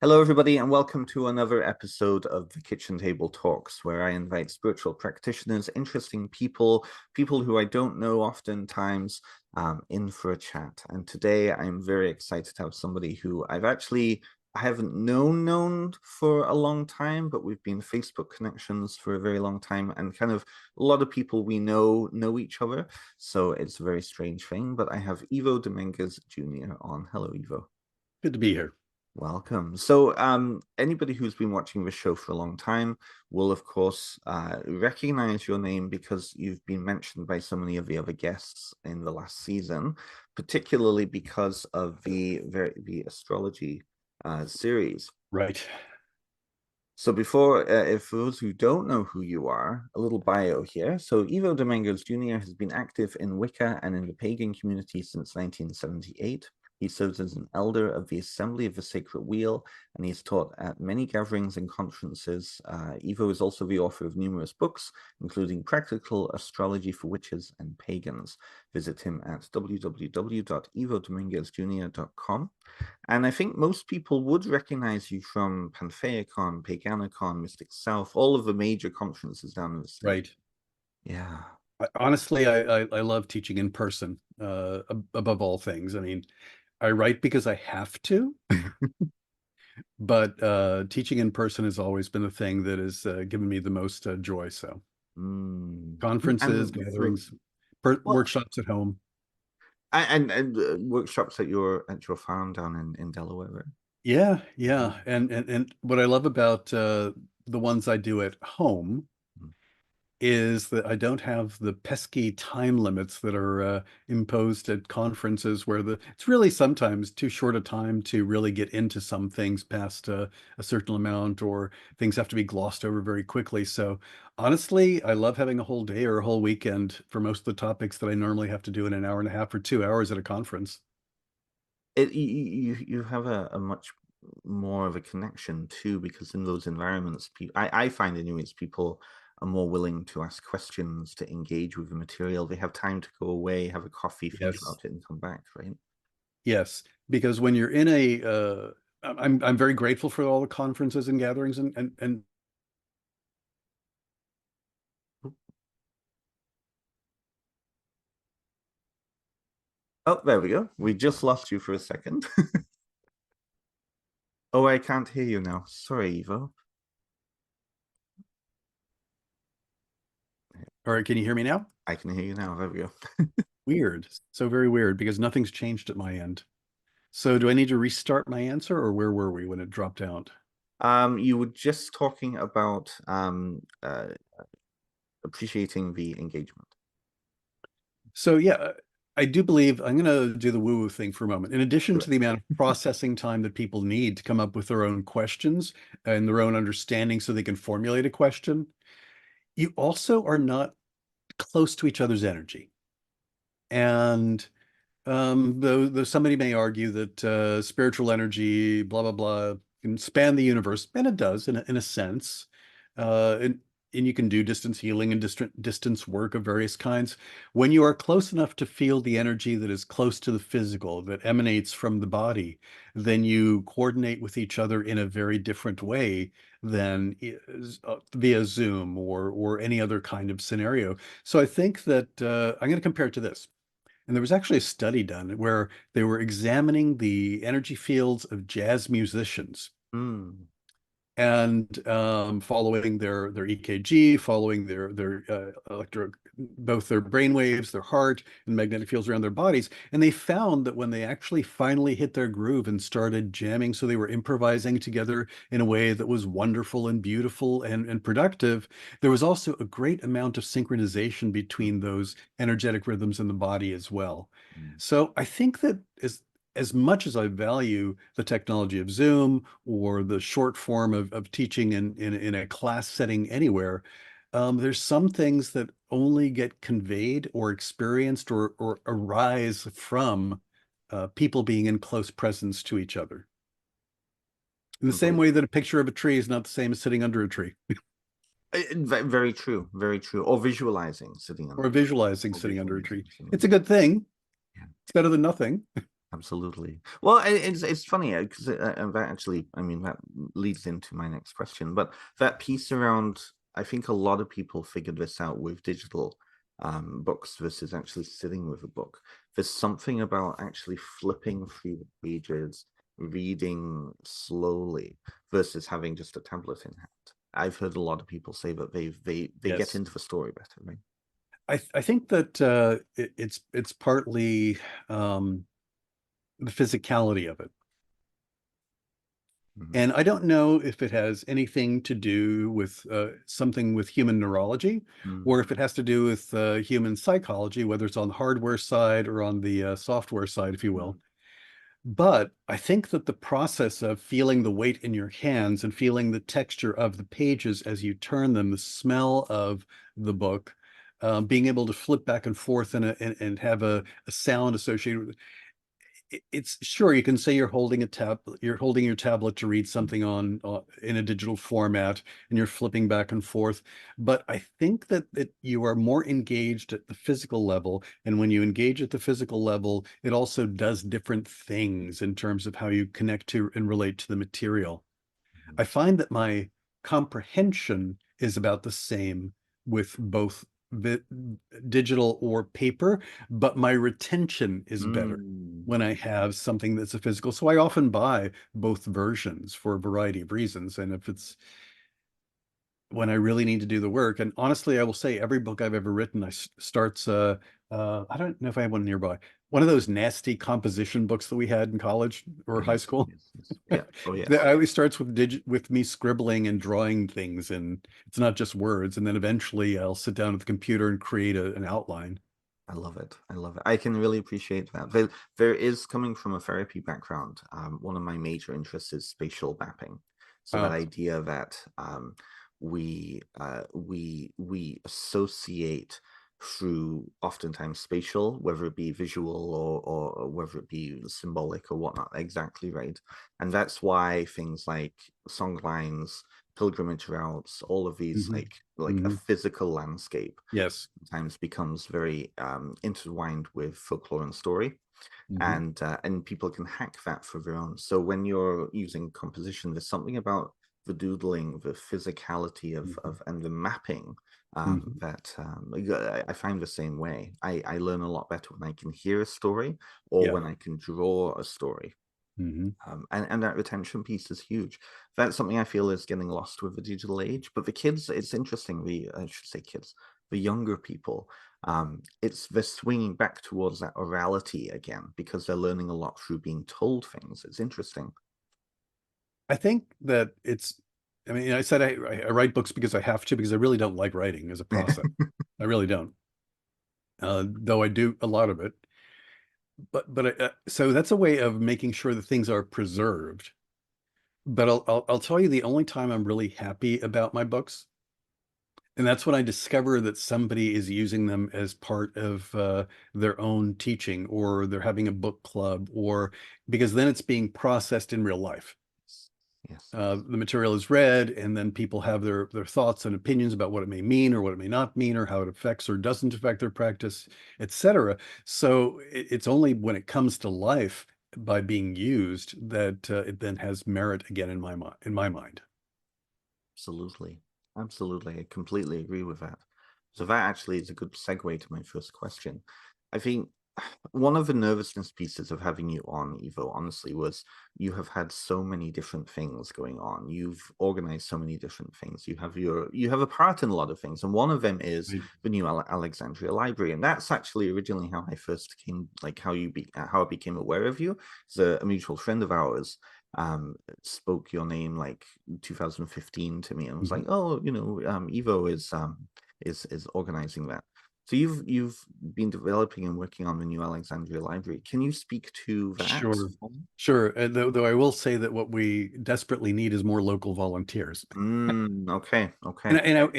Hello, everybody, and welcome to another episode of the Kitchen Table Talks, where I invite spiritual practitioners, interesting people, people who I don't know oftentimes, in for a chat. And today I'm very excited to have somebody who I haven't known for a long time, but we've been Facebook connections for a very long time, and kind of a lot of people we know each other. So it's a very strange thing, but I have Ivo Dominguez Jr. on. Hello, Ivo. Good to be here. Welcome. So, anybody who's been watching the show for a long time will, of course, recognize your name because you've been mentioned by so many of the other guests in the last season, particularly because of the astrology series. Right. So, if for those who don't know who you are, a little bio here. So, Ivo Dominguez Jr. has been active in Wicca and in the pagan community since 1978. He serves as an elder of the Assembly of the Sacred Wheel, and he's taught at many gatherings and conferences. Ivo is also the author of numerous books, including Practical Astrology for Witches and Pagans. Visit him at www.ivodominguezjr.com. And I think most people would recognize you from PantheaCon, Paganicon, Mystic South, all of the major conferences down in the States. Right. Yeah. Honestly, I love teaching in person above all things. I mean, I write because I have to, but teaching in person has always been the thing that has given me the most joy. So conferences, And gatherings, well, workshops at home. and workshops at your farm down in Delaware, right? Yeah, yeah. And what I love about the ones I do at home Mm. is that I don't have the pesky time limits that are imposed at conferences where it's really sometimes too short a time to really get into some things past a certain amount, or things have to be glossed over very quickly. So honestly, I love having a whole day or a whole weekend for most of the topics that I normally have to do in an hour and a half or 2 hours at a conference. You have a much more of a connection too, because in those environments, I find anyways, people are more willing to ask questions, to engage with the material. They have time to go away, have a coffee, think Yes. about it, and come back, right? Yes, because when you're in I'm very grateful for all the conferences and gatherings and Oh, there we go. We just lost you for a second. Oh, I can't hear you now. Sorry, Ivo. All right, can you hear me now? I can hear you now. There we go. Weird. So very weird because nothing's changed at my end. So do I need to restart my answer, or where were we when it dropped out? You were just talking about appreciating the engagement. So yeah, I do believe I'm going to do the woo-woo thing for a moment. In addition Do to it. the amount of processing time that people need to come up with their own questions and their own understanding so they can formulate a question, you also are not close to each other's energy. And though somebody may argue that spiritual energy, blah blah blah, can span the universe, and it does in a sense, and you can do distance healing and distance work of various kinds. When you are close enough to feel the energy that is close to the physical, that emanates from the body, then you coordinate with each other in a very different way than via Zoom or any other kind of scenario. So I think that I'm going to compare it to this. And there was actually a study done where they were examining the energy fields of jazz musicians Mm. and following their EKG, following their both their brain waves, their heart, and magnetic fields around their bodies. And they found that when they actually finally hit their groove and started jamming, so they were improvising together in a way that was wonderful and beautiful and productive, there was also a great amount of synchronization between those energetic rhythms in the body as well. Mm. So I think that as much as I value the technology of Zoom or the short form of teaching in a class setting anywhere, there's some things that only get conveyed or experienced or arise from people being in close presence to each other. In the same Completely. way that a picture of a tree is not the same as sitting under a tree, Very true. Very true. Or visualizing sitting or under, visualizing or sitting under a tree. visualizing sitting It's a under. good thing. Yeah. It's better than nothing. Absolutely. Well, it's funny because that actually, I mean, that leads into my next question. But that piece around, I think a lot of people figured this out with digital books versus actually sitting with a book. There's something about actually flipping through the pages, reading slowly versus having just a tablet in hand. I've heard a lot of people say that they get Yes. into the story better, right? I think that it's partly the physicality of it. Mhm. And I don't know if it has anything to do with something with human neurology, or if it has to do with human psychology, whether it's on the hardware side or on the software side, if you will. Mhm. But I think that the process of feeling the weight in your hands and feeling the texture of the pages as you turn them, the smell of the book, being able to flip back and forth and have a sound associated with it, it's sure you can say you're holding your tablet to read something on in a digital format and you're flipping back and forth, but I think that you are more engaged at the physical level, and when you engage at the physical level it also does different things in terms of how you connect to and relate to the material. I find that my comprehension is about the same with both the digital or paper, but my retention is better Mm. when I have something that's a physical. So I often buy both versions for a variety of reasons. And if it's when I really need to do the work, and honestly, I will say every book I've ever written, starts, I don't know if I have one nearby, one of those nasty composition books that we had in college or Oh, high yes, school. yes, yes. Yeah. Oh, That yes. always starts with me scribbling and drawing things, and it's not just words. And then eventually I'll sit down at the computer and create an outline. I love it. I love it. I can really appreciate that. There is coming from a therapy background. One of my major interests is spatial mapping. So that Oh, idea that we associate through oftentimes spatial, whether it be visual or whether it be symbolic or whatnot. Exactly right. And that's why things like song lines, pilgrimage routes, all of these hmm like a hmm physical landscape yes. sometimes becomes very intertwined with folklore and story, hmm and people can hack that for their own. So when you're using composition, there's something about the doodling, the physicality hmm of and the mapping hmm that I find the same way. I learn a lot better when I can hear a story or Yeah. when I can draw a story. hmm And that retention piece is huge. That's something I feel is getting lost with the digital age. But the kids, it's interesting. I should say kids, the younger people, they're swinging back towards that orality again because they're learning a lot through being told things. It's interesting. I think that I mean, I said I write books because I have to, because I really don't like writing as a process. I really don't. Though I do a lot of it. But so that's a way of making sure that things are preserved. But I'll tell you the only time I'm really happy about my books, and that's when I discover that somebody is using them as part of their own teaching, or they're having a book club, or because then it's being processed in real life. Yes, yes. The material is read, and then people have their thoughts and opinions about what it may mean or what it may not mean, or how it affects or doesn't affect their practice, etc. So it's only when it comes to life by being used that it then has merit again in my mind. Absolutely. Absolutely. I completely agree with that. So that actually is a good segue to my first question. I think one of the nervousness pieces of having you on, Ivo, honestly, was you have had so many different things going on. You've organized so many different things. You have a part in a lot of things, and one of them is Right. the new Alexandria Library, and that's actually originally how I first came, like how I became aware of you. So a mutual friend of ours spoke your name like 2015 to me and was Mhm. like, oh, Ivo is organizing that. So you've been developing and working on the new Alexandria Library. Can you speak to that? Sure. Sure. Though I will say that what we desperately need is more local volunteers. Okay, And okay.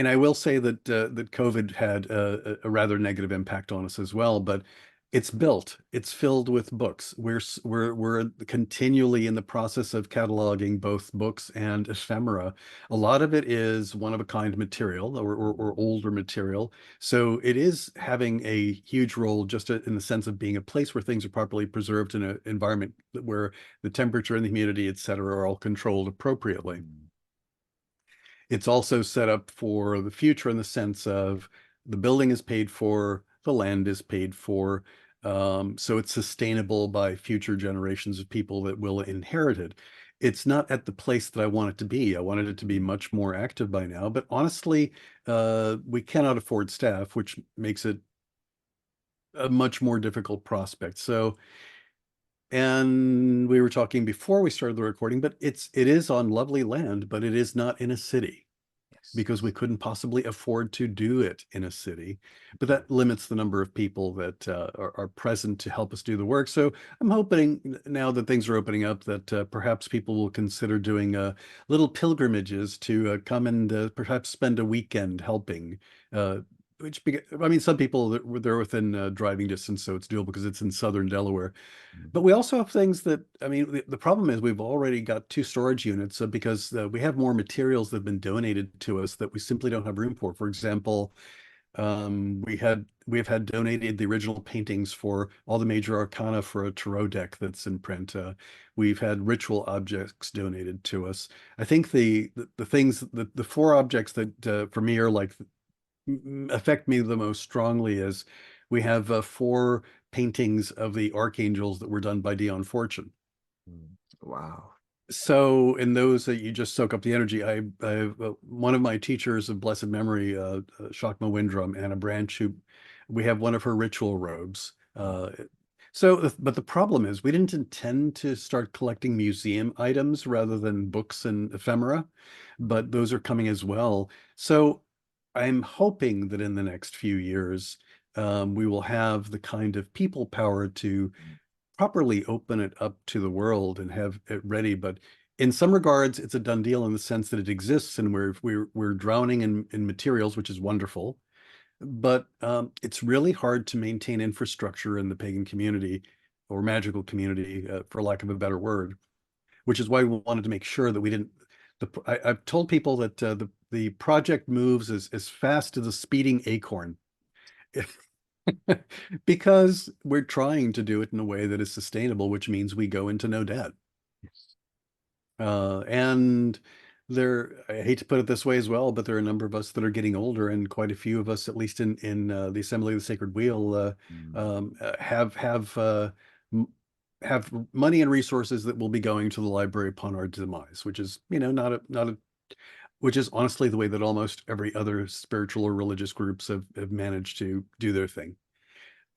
I will say that that COVID had a rather negative impact on us as well. But It's built. It's filled with books. We're continually in the process of cataloging both books and ephemera. A lot of it is one-of-a-kind material or older material. So it is having a huge role just in the sense of being a place where things are properly preserved in an environment where the temperature and the humidity, et cetera, are all controlled appropriately. Mm. It's also set up for the future in the sense of the building is paid for, the land is paid for, so it's sustainable by future generations of people that will inherit it. It's not at the place that I want it to be. I wanted it to be much more active by now, but honestly, we cannot afford staff, which makes it a much more difficult prospect. So, and we were talking before we started the recording, but it is on lovely land, but it is not in a city, Yes. because we couldn't possibly afford to do it in a city. But that limits the number of people that are present to help us do the work. So I'm hoping now that things are opening up that perhaps people will consider doing little pilgrimages to come and perhaps spend a weekend helping. I mean, some people they're within driving distance, so it's doable because it's in southern Delaware. Mm. But we also have things that, I mean, the problem is we've already got 2 storage units because we have more materials that have been donated to us that we simply don't have room for. For example, we've had donated the original paintings for all the major arcana for a tarot deck that's in print. We've had ritual objects donated to us. I think the things, the 4 objects that for me are like affect me the most strongly is we have 4 paintings of the archangels that were done by Dion Fortune. Mm. Wow. So in those that you just soak up the energy, one of my teachers of blessed memory, Shakma Windrum, Anna Branch, who we have one of her ritual robes. But the problem is we didn't intend to start collecting museum items rather than books and ephemera, but those are coming as well. So I'm hoping that in the next few years, we will have the kind of people power to properly open it up to the world and have it ready. But in some regards, it's a done deal in the sense that it exists and we're drowning in materials, which is wonderful. But it's really hard to maintain infrastructure in the pagan community or magical community, for lack of a better word, which is why we wanted to make sure that we didn't. I've told people that the project moves as fast as a speeding acorn. Because we're trying to do it in a way that is sustainable, which means we go into no debt. Yes. And I hate to put it this way as well, but there are a number of us that are getting older, and quite a few of us, at least in the Assembly of the Sacred Wheel, Mm. have money and resources that will be going to the library upon our demise, which is, not a which is honestly the way that almost every other spiritual or religious groups have managed to do their thing.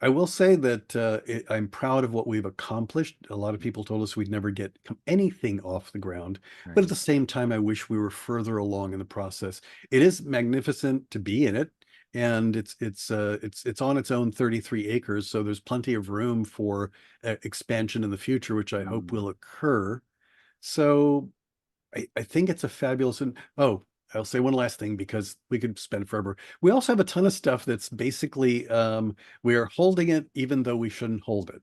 I will say that I'm proud of what we've accomplished. A lot of people told us we'd never get anything off the ground, but at Right. the same time, I wish we were further along in the process. It is magnificent to be in it, and it's on its own 33 acres, so there's plenty of room for expansion in the future, which I hope Mm. will occur. So I think it's a fabulous, and oh, I'll say one last thing because we could spend forever. We also have a ton of stuff that's basically we are holding it even though we shouldn't hold it.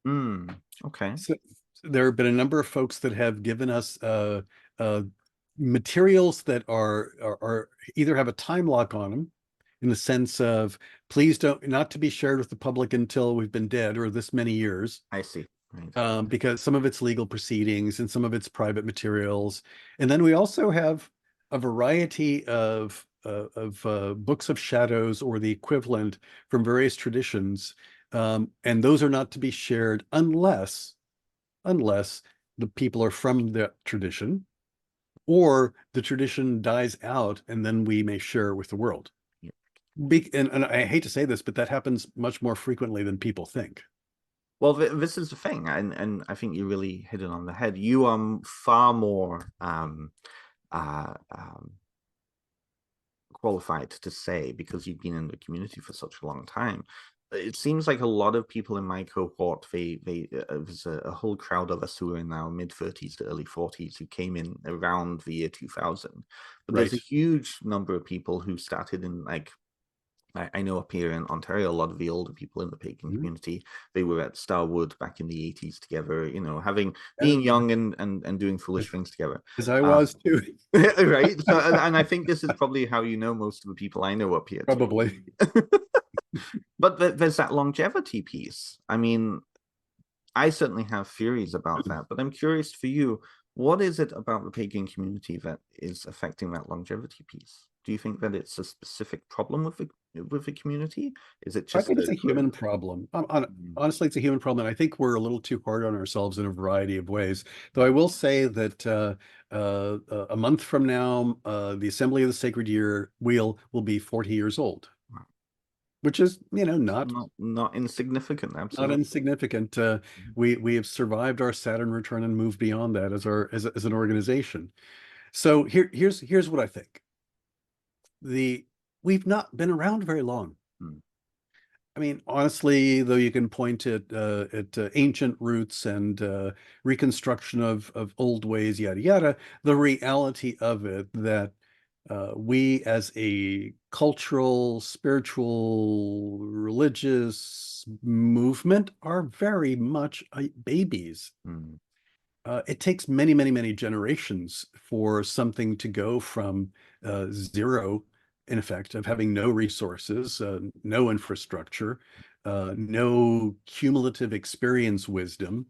Mm. Okay. So there have been a number of folks that have given us uh, materials that are either have a time lock on them in the sense of please don't not to be shared with the public until we've been dead or this many years, I see. Right. because some of it's legal proceedings and some of it's private materials. And then we also have a variety of books of shadows or the equivalent from various traditions. And those are not to be shared unless the people are from that tradition or the tradition dies out and then we may share it with the world. Yeah. And I hate to say this, but that happens much more frequently than people think. Well, this is the thing, and I think you really hit it on the head. You are far more uh, um, qualified to say because you've been in the community for such a long time. It seems like a lot of people in my cohort, there's a whole crowd of us who are in our mid 30s to early 40s who came in around the year 2000. But there's Right. a huge number of people who started in like I know up here in Ontario, a lot of the older people in the pagan Mhm. community, they were at Starwood back in the 80s together, having Yeah, being young and doing foolish as, things together. as I Uh, was too, right. So, and I think this is probably how most of the people I know up here too. probably. But there's that longevity piece. I mean, I certainly have theories about that, but I'm curious for you, what is it about the pagan community that is affecting that longevity piece? Do you think that it's a specific problem with the community? Is it I just think it's a a growth? human problem. Mm, Honestly, it's a human problem. And I think we're a little too hard on ourselves in a variety of ways. Though I will say that a month from now, the Assembly of the Sacred Year Wheel will be 40 years old, wow. which is, not Not insignificant, not absolutely. insignificant. We have survived our Saturn return and moved beyond that as an organization. So here's what I think. The We've not been around very long. Mm, I mean, honestly, though you can point at ancient roots and reconstruction of old ways, yada yada, the reality of it that we as a cultural, spiritual, religious movement are very much babies. mm, It takes many, many, many generations for something to go from zero, in effect, of having no resources, no infrastructure, no cumulative experience wisdom,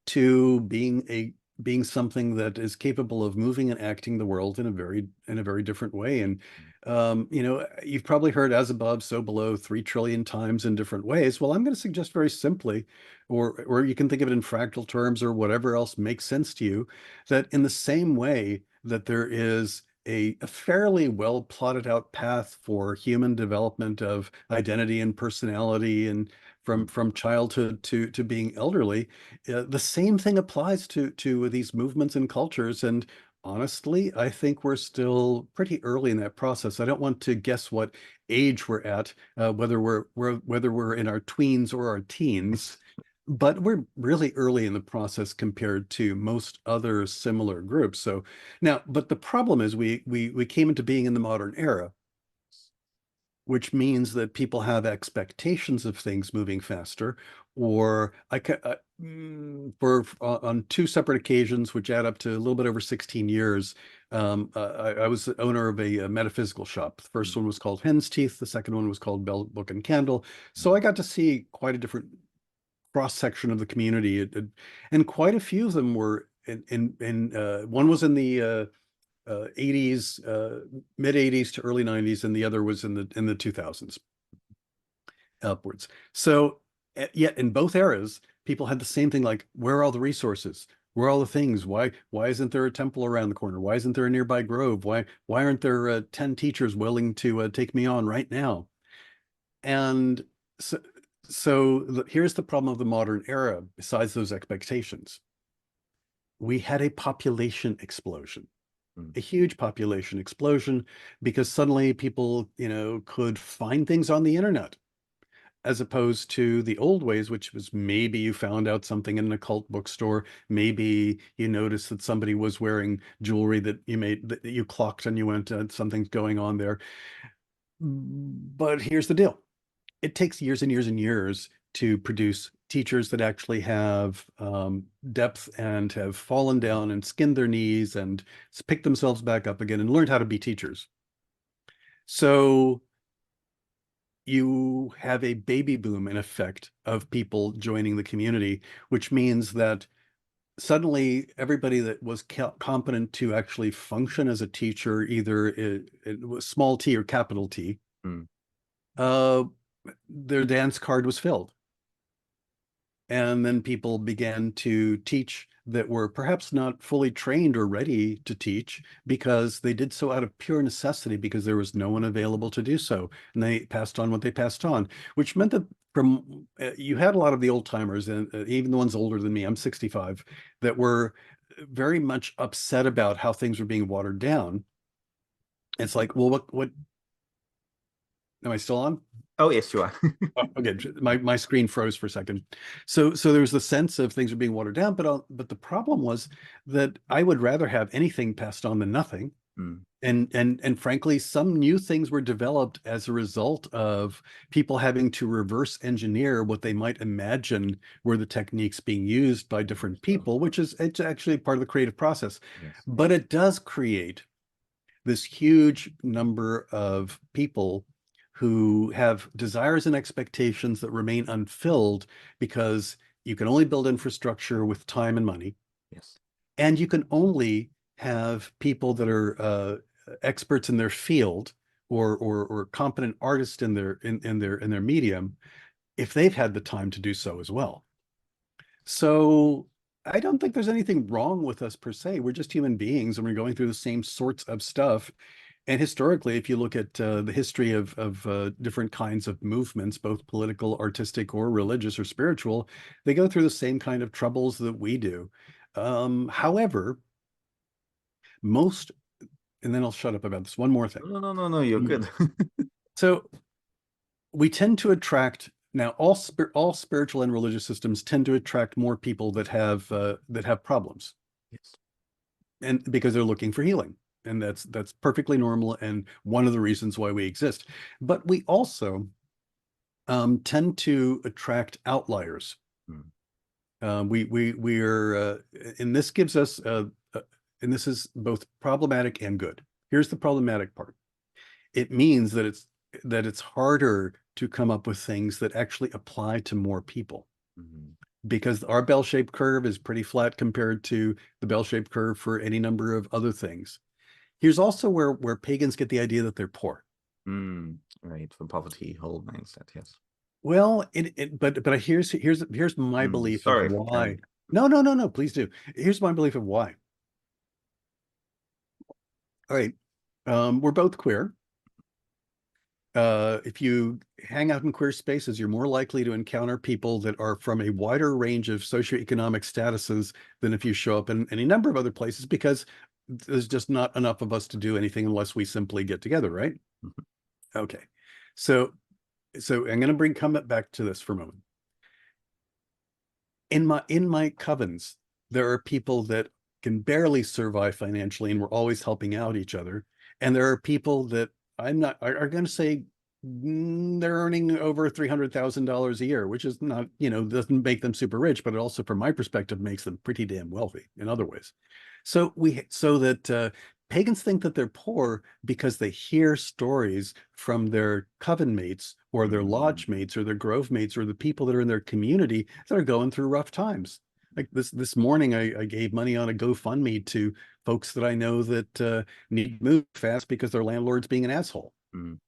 to being something that is capable of moving and acting the world in a very different way. And you've probably heard "as above, so below" 3 trillion times in different ways. Well, I'm going to suggest very simply, or you can think of it in fractal terms or whatever else makes sense to you, that in the same way that there is a fairly well plotted out path for human development of identity and personality and mm, from childhood to being elderly, the same thing applies to these movements and cultures. And honestly, I think we're still pretty early in that process. I don't want to guess what age we're at, whether we're in our tweens or our teens, but we're really early in the process compared to most other similar groups. So now, but the problem is we came into being in the modern era, which means that people have expectations of things moving faster, or for on 2 separate occasions, which add up to a little bit over 16 years. I was the owner of a metaphysical shop. The first mm, one was called Hen's Teeth. The second one was called Bell Book and Candle. So mm, I got to see quite a different cross section of the community, and quite a few of them were one was in the 80s, mid 80s to early 90s, and the other was in the 2000s upwards. So yet in both eras, people had the same thing, like, where are all the resources? Where are all the things? Why isn't there a temple around the corner? Why isn't there a nearby grove? Why aren't there 10 teachers willing to take me on right now? And so, here's the problem of the modern era, besides those expectations. We had a population explosion, mm, a huge population explosion, because suddenly people, could find things on the internet, as opposed to the old ways, which was maybe you found out something in an occult bookstore, maybe you noticed that somebody was wearing jewelry that you clocked and you went, something's going on there. But here's the deal. It takes years and years and years to produce teachers that actually have depth and have fallen down and skinned their knees and picked themselves back up again and learned how to be teachers. So you have a baby boom, in effect, of people joining the community, which means that suddenly everybody that was competent to actually function as a teacher, either it was small t or capital T, mm, uh, their dance card was filled. And then people began to teach that were perhaps not fully trained or ready to teach, because they did so out of pure necessity, because there was no one available to do so. And they passed on what they passed on, which meant that you had a lot of the old timers, and even the ones older than me, I'm 65, that were very much upset about how things were being watered down. It's like, well, what am I still on? oh, yes, you are. Oh, okay, my screen froze for a second. So there was the sense of things are being watered down, but the problem was that I would rather have anything passed on than nothing. Mm. And frankly, some new things were developed as a result of people having to reverse engineer what they might imagine were the techniques being used by different So, people, which is it's actually part of the creative process. yes. But it does create this huge number of people who have desires and expectations that remain unfilled because you can only build infrastructure with time and money, Yes. and you can only have people that are experts in their field or competent artists in their medium if they've had the time to do so as well. So I don't think there's anything wrong with us per se. We're just human beings and we're going through the same sorts of stuff. And historically, if you look at the history of different kinds of movements, both political, artistic, or religious or spiritual, they go through the same kind of troubles that we do. However, most, and then I'll shut up about this. One more thing. No, no, no, no, you're good. So we tend to attract now all spiritual and religious systems tend to attract more people that have problems, Yes. and because they're looking for healing, and that's perfectly normal and one of the reasons why we exist. But we also tend to attract outliers. Mm. We are, and this gives us, and this is both problematic and good. Here's the problematic part. It means that it's harder to come up with things that actually apply to more people Mhm. because our bell-shaped curve is pretty flat compared to the bell-shaped curve for any number of other things. Here's also where pagans get the idea that they're poor. Mm. Right, the poverty whole mindset, yes. Well, but here's my Mm. belief of Sorry for why. carrying. No, no, no, no, please do. Here's my belief of why. All right. We're both queer. If you hang out in queer spaces, you're more likely to encounter people that are from a wider range of socioeconomic statuses than if you show up in any number of other places because there's just not enough of us to do anything unless we simply get together, right? Mhm. Okay. So I'm going to come back to this for a moment. In my covens, there are people that can barely survive financially and we're always helping out each other. And there are people that are going to say they're earning over $300,000 a year, which is not, doesn't make them super rich, but it also, from my perspective, makes them pretty damn wealthy in other ways. So that pagans think that they're poor because they hear stories from their coven mates or their Mm. lodge mates or their grove mates or the people that are in their community that are going through rough times. Like this morning, I gave money on a GoFundMe to folks that I know that need to move fast because their landlord's being an asshole. Mm.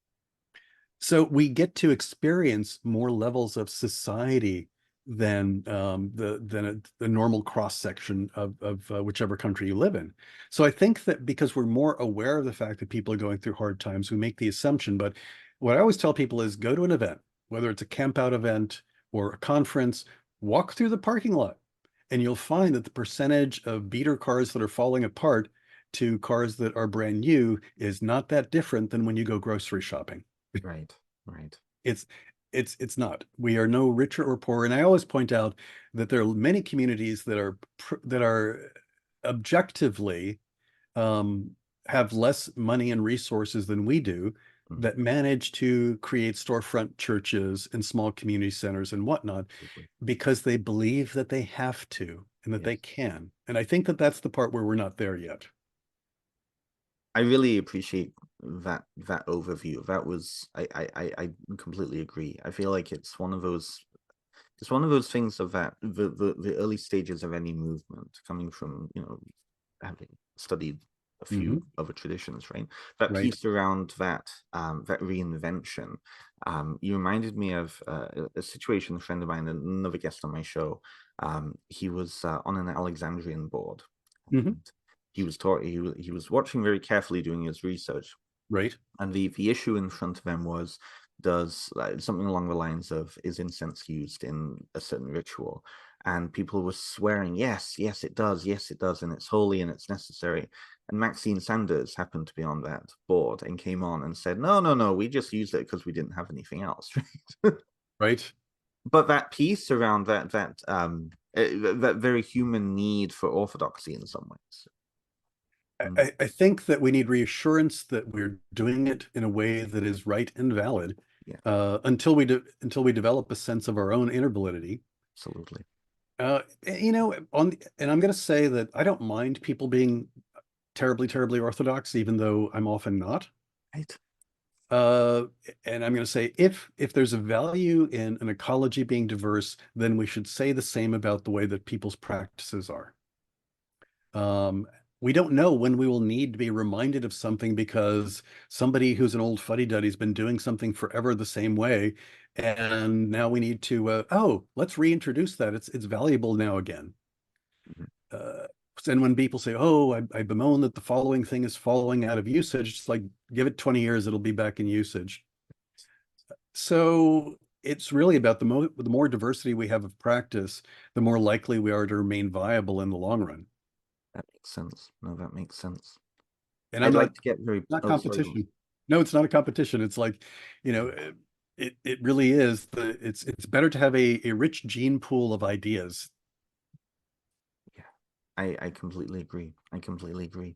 So we get to experience more levels of society than the normal cross section of whichever country you live in. So I think that because we're more aware of the fact that people are going through hard times, we make the assumption. But what I always tell people is go to an event, whether it's a camp out event or a conference, walk through the parking lot, and you'll find that the percentage of beater cars that are falling apart to cars that are brand new is not that different than when you go grocery shopping. Right, right. It's it's not. We are no richer or poorer. And I always point out that there are many communities that are objectively um, have less money and resources than we do Mm. that manage to create storefront churches and small community centers and whatnot Absolutely. because they believe that they have to and that they Yes. can. And I think that that's the part where we're not there yet. I really appreciate that overview. That was I completely agree. I feel like it's one of those things of that the early stages of any movement coming from, having studied a Mhm. few other traditions, right? That Right. piece around that reinvention. You reminded me of a situation. A friend of mine, another guest on my show, he was on an Alexandrian board. Mhm. He was taught he was watching very carefully, doing his research, Right. and the issue in front of him was, does something along the lines of, is incense used in a certain ritual? And people were swearing, yes, yes it does, yes it does, and it's holy and it's necessary. And Maxine Sanders happened to be on that board and came on and said, no, no, no, we just used it because we didn't have anything else. Right. But that piece around that very human need for orthodoxy in some ways. Mm, I think that we need reassurance that we're doing it in a way that is right and valid, yeah, until we develop a sense of our own inner validity. absolutely. And I'm going to say that I don't mind people being terribly, terribly orthodox, even though I'm often not. Right. Uh, and I'm going to say if there's a value in an ecology being diverse, then we should say the same about the way that people's practices are. Um, we don't know when we will need to be reminded of something because somebody who's an old fuddy-duddy's been doing something forever the same way, and now we need to oh, let's reintroduce that. It's valuable now again. Mhm. Uh, and when people say, "Oh, I bemoan that the following thing is falling out of usage," it's like give it 20 years, it'll be back in usage. So it's really about the more diversity we have of practice, the more likely we are to remain viable in the long run. That makes sense. No, that makes sense. And I'm I'd like not to get very, not oh, sorry. competition. No, it's not a competition. It's like, you know, it really is it's better to have a rich gene pool of ideas. Yeah, I completely agree. I completely agree.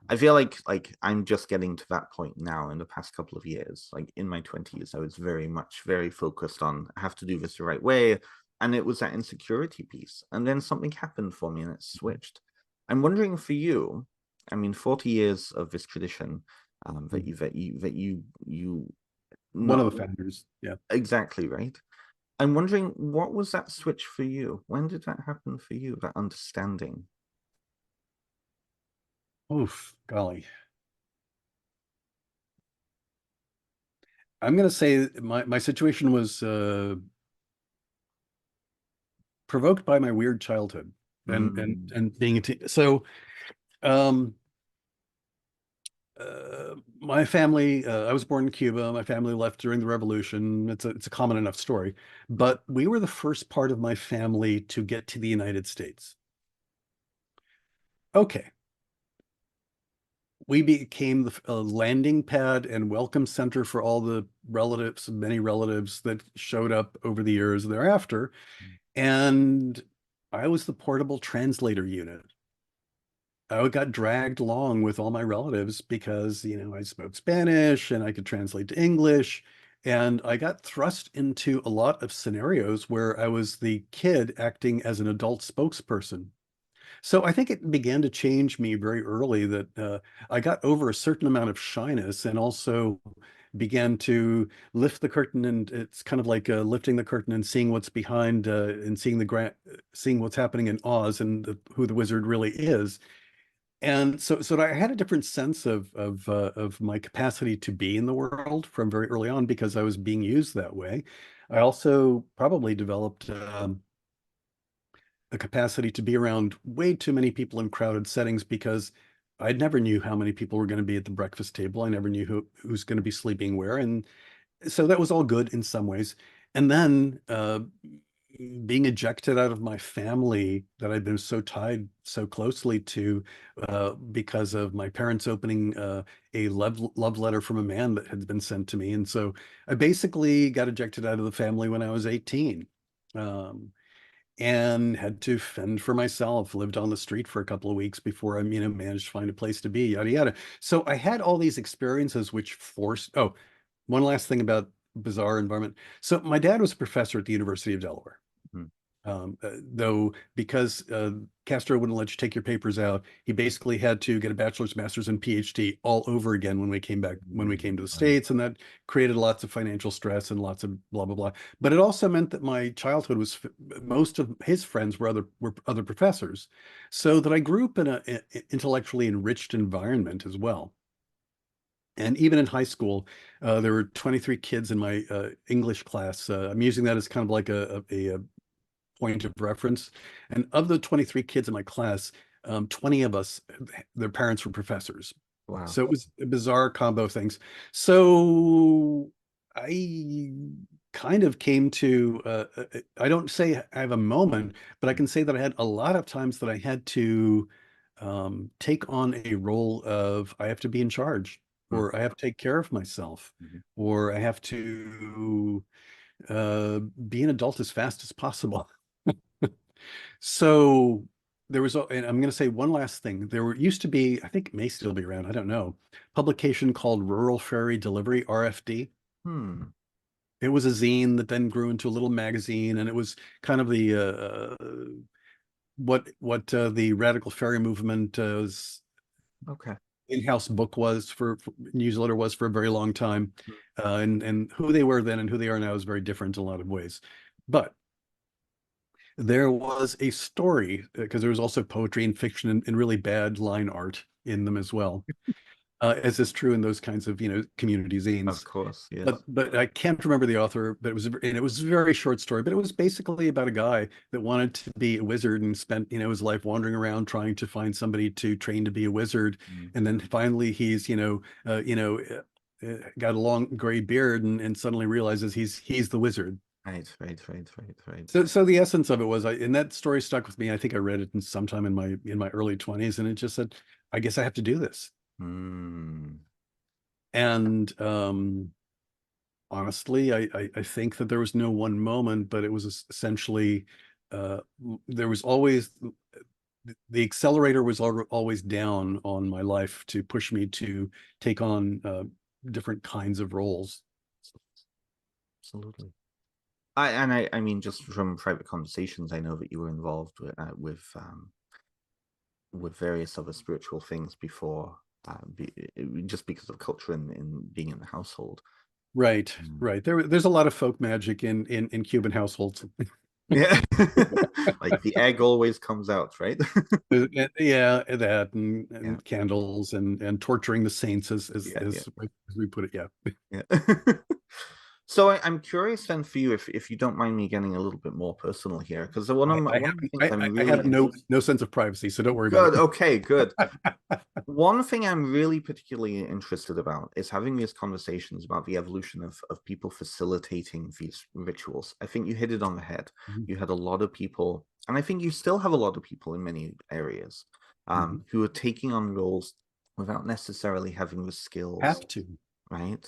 I feel like I'm just getting to that point now in the past couple of years. Like in my 20s, I was very focused on I have to do this the right way. And it was that insecurity piece. And then something happened for me and it switched. I'm wondering for you, I mean, 40 years of this tradition that you One of not the founders. Yeah. exactly right. I'm wondering what was that switch for you? When did that happen for you, that understanding? Oof, golly. I'm gonna say my situation was provoked by my weird childhood Mm, and being a teen. So um my family, I was born in Cuba. My family left during the revolution. It's a common enough story, but we were the first part of my family to get to the United States. Okay, we became the landing pad and welcome center for all the relatives, many relatives that showed up over the years thereafter. And I was the portable translator unit. I got dragged along with all my relatives because, I spoke Spanish and I could translate to English. And I got thrust into a lot of scenarios where I was the kid acting as an adult spokesperson. So I think it began to change me very early that I got over a certain amount of shyness and also began to lift the curtain. And it's kind of like lifting the curtain and seeing what's behind and seeing what's happening in Oz and who the wizard really is. And so I had a different sense of my capacity to be in the world from very early on because I was being used that way. I also probably developed a capacity to be around way too many people in crowded settings because I never knew how many people were going to be at the breakfast table. I never knew who's going to be sleeping where, and so that was all good in some ways. And then being ejected out of my family that I'd been so tied so closely to because of my parents opening a love letter from a man that had been sent to me. And so I basically got ejected out of the family when I was 18. Um, and had to fend for myself, lived on the street for a couple of weeks before I, managed to find a place to be, yada, yada. So I had all these experiences which forced, oh, one last thing about bizarre environment. So my dad was a professor at the University of Delaware. mm, Though because Castro wouldn't let you take your papers out, he basically had to get a bachelor's, master's, and PhD all over again when we came to the right. States, and that created lots of financial stress and lots of blah blah blah. But it also meant that my childhood was most of his friends were other professors, so that I grew up in a intellectually enriched environment as well. And even in high school, there were 23 kids in my English class. I'm using that as kind of like a point of reference. And of the 23 kids in my class, 20 of us, their parents were professors. Wow. So it was a bizarre combo of things. So I kind of came to, I don't say I have a moment, but I can say that I had a lot of times that I had to take on a role of I have to be in charge, Mm, or I have to take care of myself, mhm. or I have to uh, be an adult as fast as possible. So there was, and I'm going to say one last thing. Used to be, I think it may still be around, I don't know, publication called Rural Fairy Delivery, RFD. Hmm. It was a zine that then grew into a little magazine, and it was kind of the what the radical fairy movement Okay. in-house book was for newsletter was for a very long time, and who they were then and who they are now is very different in a lot of ways. But there was a story because there was also poetry and fiction and really bad line art in them as well, as is true in those kinds of community Of zines. course, yes. But I can't remember the author, but it was a very short story, but it was basically about a guy that wanted to be a wizard and spent his life wandering around trying to find somebody to train to be a wizard, Mm. and then finally he's got a long gray beard and suddenly realizes he's the wizard. Right, right, right, right, right. So the essence of it was, and that story stuck with me. I think I read it sometime in my early 20s, and it just said, I guess I have to do this. Mm. And honestly, I think that there was no one moment, but it was essentially there was always the accelerator was always down on my life to push me to take on different kinds of roles. Absolutely. I mean, just from private conversations, I know that you were involved with various other spiritual things before, just because of culture and in being in the household. Right, Mm. right. There's a lot of folk magic in Cuban households. Yeah, like the egg always comes out, right? Yeah, that Yeah, and candles and torturing the saints yeah, yeah, as we put it. Yeah. yeah. So I'm curious then for you, if you don't mind me getting a little bit more personal here, because one of the things I'm I really have interested. no sense of privacy, so don't worry about Good, it. okay, good. One thing I'm really particularly interested about is having these conversations about the evolution of people facilitating these rituals. I think you hit it on the head. Mhm. You had a lot of people, and I think you still have a lot of people in many areas, Mhm. who are taking on roles without necessarily having the skills, Have to. right?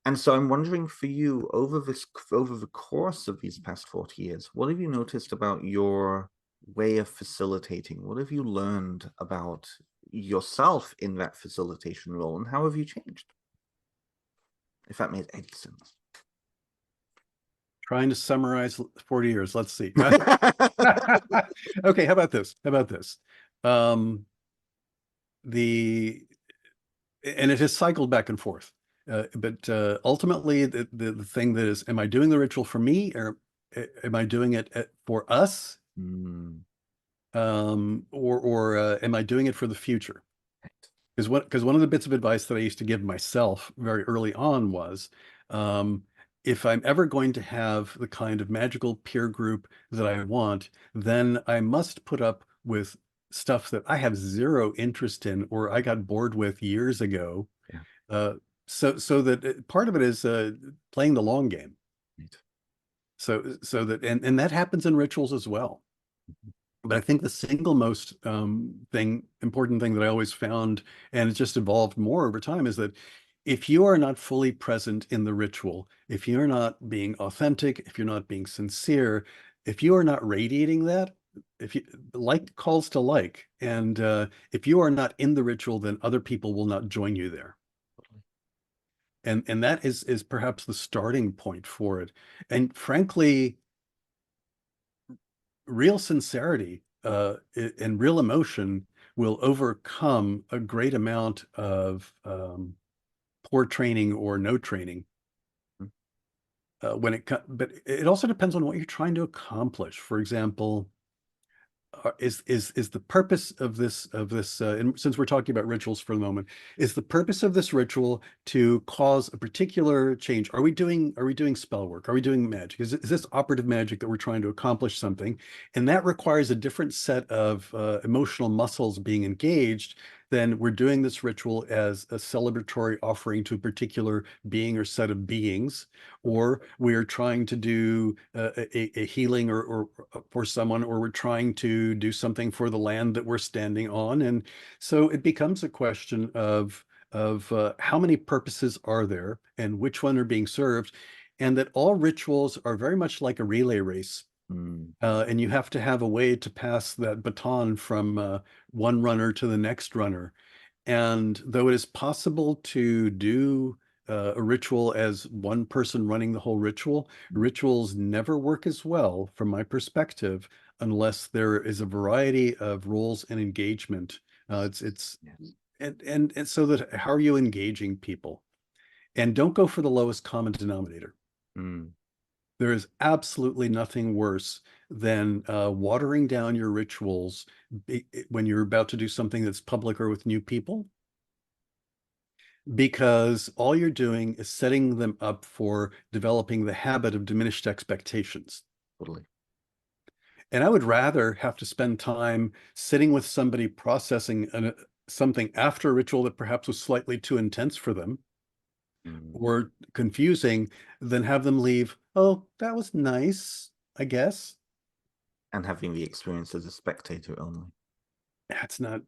And so I'm wondering for you, over the course of these past 40 years, what have you noticed about your way of facilitating? What have you learned about yourself in that facilitation role, and how have you changed? If that made any sense. Trying to summarize 40 years. Let's see. Okay, how about this? How about this? Um, the and it has cycled back and forth. But ultimately, the thing that is, am I doing the ritual for me, or am I doing it for us, Mm, or am I doing it for the future? right. Because one of the bits of advice that I used to give myself very early on was, um, if I'm ever going to have the kind of magical peer group that I want, then I must put up with stuff that I have zero interest in or I got bored with years ago. Yeah, Uh, so that part of it is playing the long game. right. So that and that happens in rituals as well. But I think the single most important thing that I always found, and it just evolved more over time, is that if you are not fully present in the ritual, if you're not being authentic, if you're not being sincere, if you are not radiating that, if you like calls to like, and if you are not in the ritual, then other people will not join you there. And that is perhaps the starting point for it. And frankly, real sincerity and real emotion will overcome a great amount of poor training or no training Mm, but it also depends on what you're trying to accomplish. For example, is the purpose of this and since we're talking about rituals for the moment, is the purpose of this ritual to cause a particular change? Are we doing spell work? Are we doing magic? Is this operative magic that we're trying to accomplish something, and that requires a different set of emotional muscles being engaged than we're doing this ritual as a celebratory offering to a particular being or set of beings, or we're trying to do a healing or for someone, or we're trying to do something for the land that we're standing on. And so it becomes a question of how many purposes are there and which one are being served, and that all rituals are very much like a relay race. Mm. And you have to have a way to pass that baton from one runner to the next runner. And though it is possible to do a ritual as one person running the whole ritual, rituals never work as well, from my perspective, unless there is a variety of roles and engagement. It's Yes. and so that how are you engaging people? And don't go for the lowest common denominator. Mm. There is absolutely nothing worse than watering down your rituals when you're about to do something that's public or with new people, because all you're doing is setting them up for developing the habit of diminished expectations. Totally. And I would rather have to spend time sitting with somebody processing something after a ritual that perhaps was slightly too intense for them Mm. or confusing than have them leave, oh, that was nice, I guess. And having the experience as a spectator only. That's not,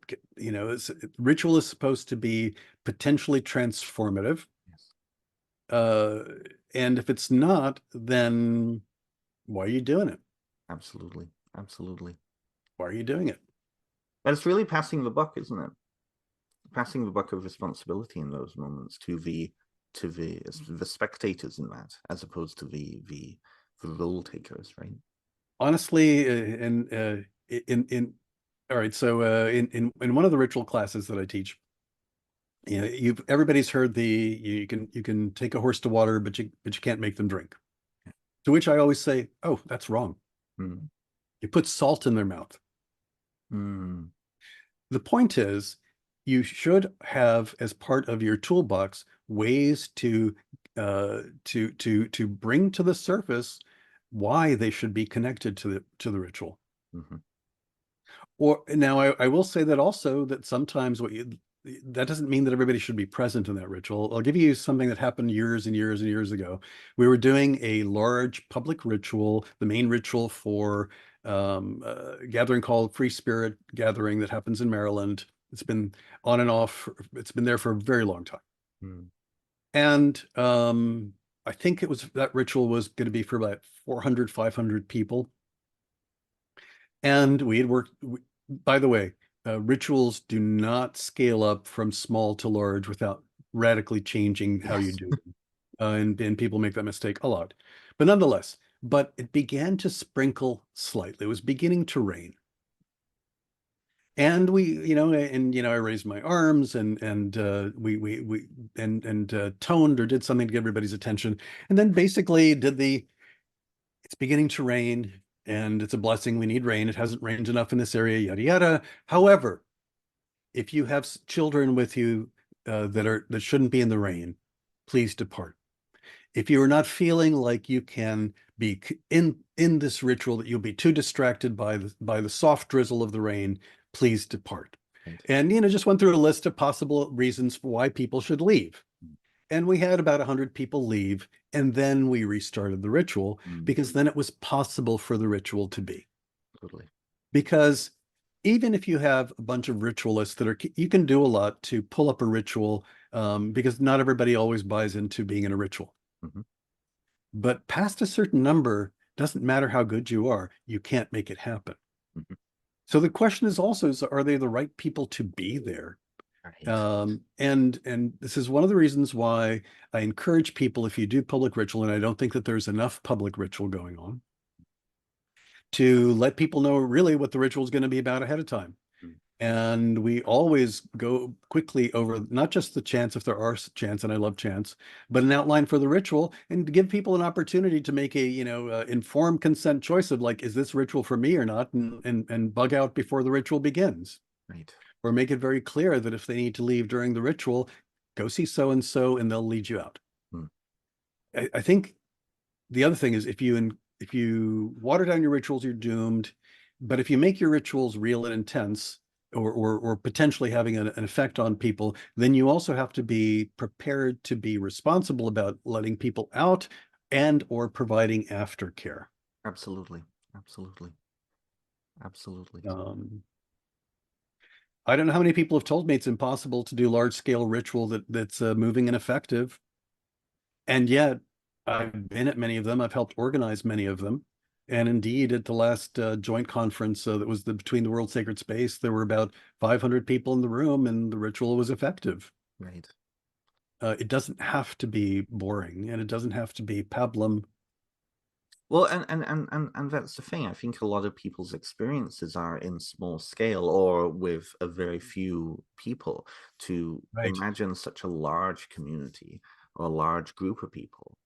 ritual is supposed to be potentially transformative. Yes. Uh, and if it's not, then why are you doing it? Absolutely. Absolutely. Why are you doing it? And it's really passing the buck, isn't it? Passing the buck of responsibility in those moments to the spectators in that, as opposed to the role takers, right? Honestly, in all right, so in one of the ritual classes that I teach, you've everybody's heard you can take a horse to water, but you can't make them drink. To which I always say, oh, that's wrong. Mm. You put salt in their mouth. Mm. The point is, you should have as part of your toolbox ways to bring to the surface why they should be connected to the ritual. Mm-hmm. Or now I will say that also that sometimes that doesn't mean that everybody should be present in that ritual. I'll give you something that happened years and years and years ago. We were doing a large public ritual, the main ritual for a gathering called Free Spirit Gathering that happens in Maryland. It's been on and off. It's been there for a very long time. Mm. And I think that ritual was going to be for about 400, 500 people. And we had worked, by the way, rituals do not scale up from small to large without radically changing how you Yes. do them. And people make that mistake a lot. But nonetheless, but it began to sprinkle slightly. It was beginning to rain. And I raised my arms and we toned or did something to get everybody's attention. And then basically it's beginning to rain and it's a blessing. We need rain. It hasn't rained enough in this area, yada, yada. However, if you have children with you that shouldn't be in the rain, please depart. If you are not feeling like you can be in this ritual, that you'll be too distracted by the soft drizzle of the rain, please depart. Right. And just went through a list of possible reasons for why people should leave. And we had about 100 people leave, and then we restarted the ritual because then it was possible for the ritual to be. Totally. Because even if you have a bunch of ritualists you can do a lot to pull up a ritual, because not everybody always buys into being in a ritual. Mm-hmm. But past a certain number, doesn't matter how good you are, you can't make it happen. Mm-hmm. So the question is also, are they the right people to be there? Right. And this is one of the reasons why I encourage people, if you do public ritual, and I don't think that there's enough public ritual going on, to let people know really what the ritual is going to be about ahead of time. Mm. And we always go quickly over not just the chants, if there are chants, and I love chants, but an outline for the ritual, and give people an opportunity to make a informed consent choice of, like, is this ritual for me or not, and bug out before the ritual begins. Right. Or make it very clear that if they need to leave during the ritual, go see so and so, and they'll lead you out. Mm. I think the other thing is, if you water down your rituals, you're doomed. But if you make your rituals real and intense, or potentially having an effect on people, then you also have to be prepared to be responsible about letting people out and or providing aftercare. Absolutely. Absolutely. Absolutely. I don't know how many people have told me it's impossible to do large scale ritual that's moving and effective. And yet I've been at many of them. I've helped organize many of them. And indeed, at the last joint conference that was between the World Sacred Space, there were about 500 people in the room, and the ritual was effective. Right. It doesn't have to be boring, and it doesn't have to be pablum. Well, and that's the thing. I think a lot of people's experiences are in small scale or with a very few people. To Right. imagine such a large community or a large group of people,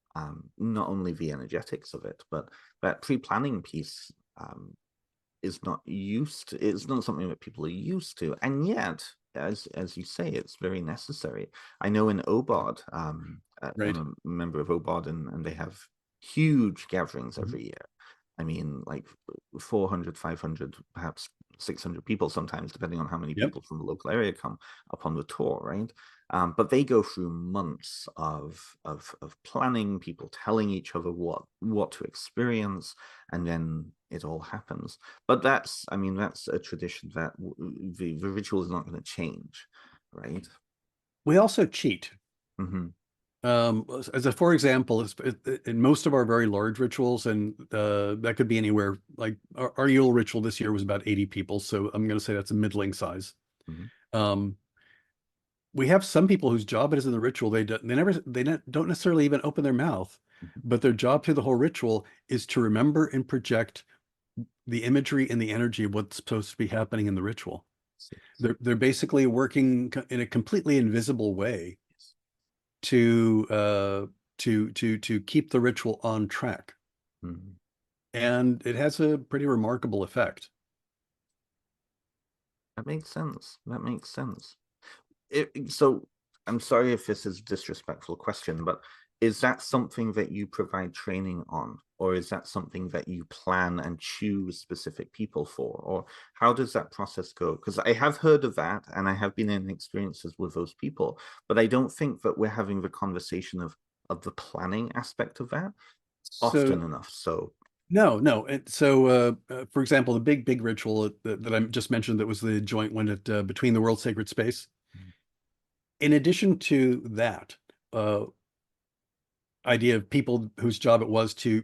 not only the energetics of it, but that pre-planning piece is not used to, it's not something that people are used to, and yet as you say, it's very necessary. I know in OBOD, Right. I'm a member of OBOD, and they have huge gatherings Mhm. every year. I mean, like 400, 500, perhaps 600 people sometimes, depending on how many Yep. people from the local area come up on the tour, right? But they go through months of planning, people telling each other what to experience, and then it all happens. But that's, I mean, that's a tradition that the ritual is not going to change, right? We also cheat. Mm-hmm. As a for example, in most of our very large rituals, and that could be anywhere. Like our Yule ritual this year was about 80 people, so I'm going to say that's a middling size. Mm-hmm. Um, we have some people whose job it is in the ritual. Don't necessarily even open their mouth, Mm-hmm. but their job through the whole ritual is to remember and project the imagery and the energy of what's supposed to be happening in the ritual. They're basically working in a completely invisible way Yes. to to keep the ritual on track, Mm-hmm. and it has a pretty remarkable effect. That makes sense. That makes sense. So I'm sorry if this is a disrespectful question, but is that something that you provide training on, or is that something that you plan and choose specific people for, or how does that process go? Because I have heard of that, and I have been in experiences with those people, but I don't think that we're having the conversation of the planning aspect of that So often enough. So, no. For example, the big ritual that I just mentioned, that was the joint one at between the World Sacred Space. In addition to that uh, idea of people whose job it was to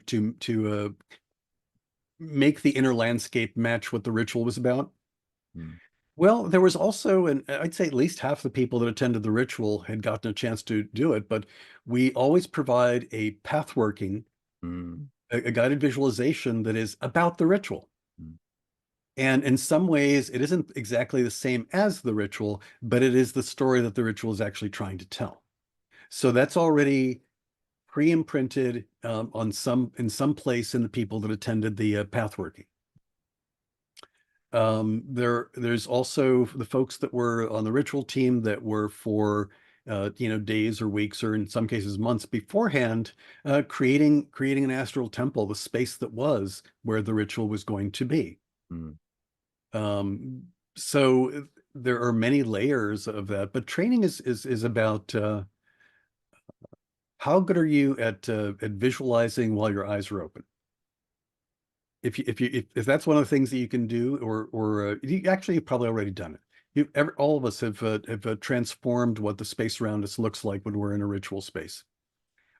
make the inner landscape match what the ritual was about. mm, Well, there was also, and I'd say at least half the people that attended the ritual had gotten a chance to do it, but we always provide a pathworking, mm, a guided visualization that is about the ritual. mm, And in some ways, it isn't exactly the same as the ritual, but it is the story that the ritual is actually trying to tell. So that's already pre-imprinted in some place in the people that attended the pathworking. There's also the folks that were on the ritual team that were for days or weeks, or in some cases months beforehand, creating an astral temple, the space that was where the ritual was going to be. mm. Um, so there are many layers of that, but training is about how good are you at visualizing while your eyes are open. If that's one of the things that you can do, or you actually you've probably already done it. All of us have transformed what the space around us looks like when we're in a ritual space.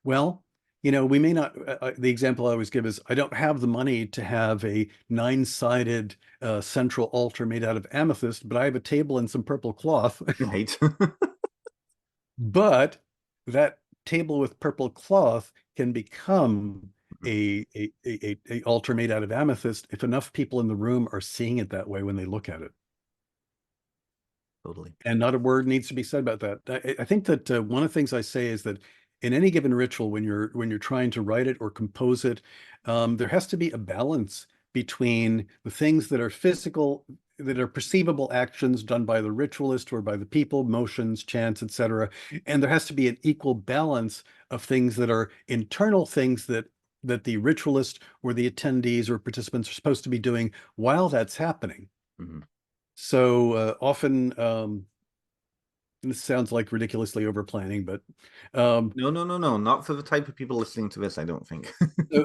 Well, we may not. The example I always give is I don't have the money to have a nine-sided central altar made out of amethyst, but I have a table and some purple cloth. Right. But that table with purple cloth can become a altar made out of amethyst if enough people in the room are seeing it that way when they look at it. Totally. And not a word needs to be said about that. I think that one of the things I say is that in any given ritual, when you're trying to write it or compose it, there has to be a balance between the things that are physical, that are perceivable actions done by the ritualist or by the people, motions, chants, etc. And there has to be an equal balance of things that are internal things that the ritualist or the attendees or participants are supposed to be doing while that's happening. Mhm. So often, this sounds like ridiculously over planning, but um, No, no, no, no, not for the type of people listening to this, I don't think.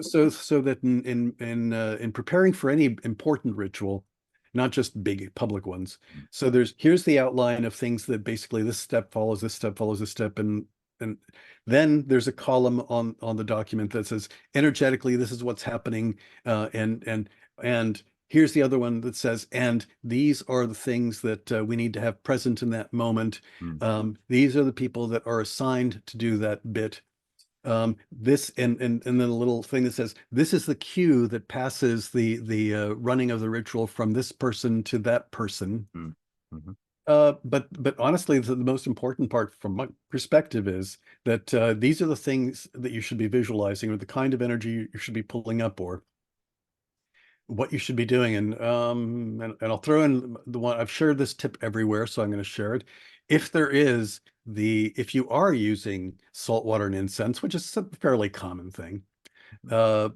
so that in preparing for any important ritual, not just big public ones. So here's the outline of things that basically this step follows this step follows this step, and and then there's a column on the document that says energetically this is what's happening, and here's the other one that says, and these are the things that we need to have present in that moment. Mm, These are the people that are assigned to do that bit. This and then a little thing that says this is the cue that passes the running of the ritual from this person to that person. mm, mhm. But honestly, the most important part from my perspective is that these are the things that you should be visualizing, or the kind of energy you should be pulling up, or what you should be doing. And I'll throw in the one I've shared this tip everywhere, so I'm going to share it. If you are using salt water and incense, which is a fairly common thing, uh,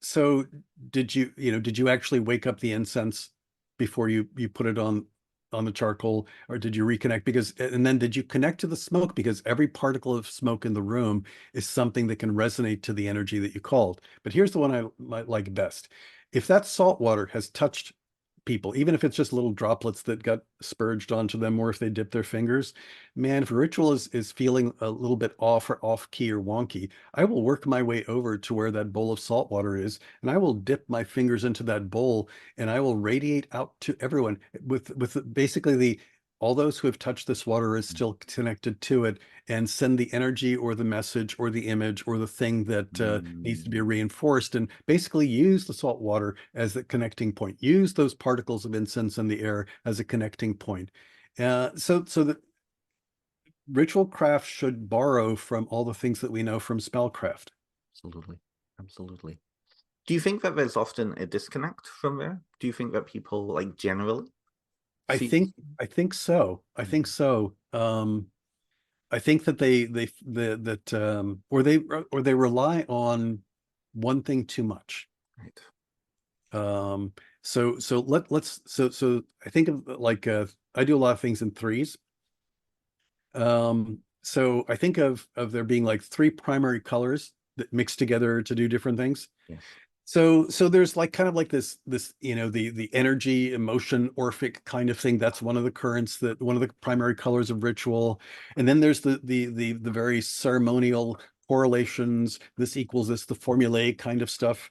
so did you actually wake up the incense before you put it on the charcoal, or did you reconnect? Because and then did you connect to the smoke? Because every particle of smoke in the room is something that can resonate to the energy that you called. But here's the one I might like best. If that salt water has touched people, even if it's just little droplets that got spurged onto them, or if they dip their fingers, man, if a ritual is feeling a little bit off or off key or wonky, I will work my way over to where that bowl of salt water is, and I will dip my fingers into that bowl, and I will radiate out to everyone with basically the all those who have touched this water is still connected to it, and send the energy or the message or the image or the thing that needs to be Mm. reinforced, and basically use the salt water as the connecting point. Use those particles of incense in the air as a connecting point. So the ritual craft should borrow from all the things that we know from spellcraft. Absolutely. Absolutely. Do you think that there's often a disconnect from there? Do you think that people like generally I see? think I think so. I think Mm, so. I think that that or they rely on one thing too much. right. Um, so I think of like I do a lot of things in threes. So I think of there being like three primary colors that mix together to do different things. Yes. So there's like kind of like this the energy, emotion, Orphic kind of thing. That's one of the currents, that one of the primary colors of ritual. And then there's the very ceremonial correlations. This equals this, the formulaic kind of stuff.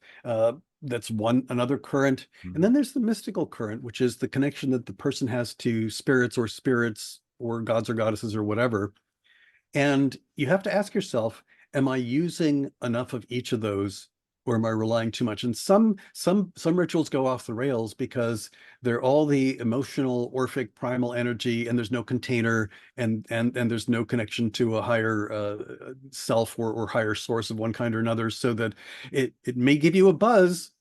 That's another current. And Mm, then there's the mystical current, which is the connection that the person has to spirits or gods or goddesses or whatever. And you have to ask yourself, am I using enough of each of those, or am I relying too much? And some rituals go off the rails because they're all the emotional, Orphic, primal energy, and there's no container, and there's no connection to a higher self, or higher source of one kind or another, so that it may give you a buzz,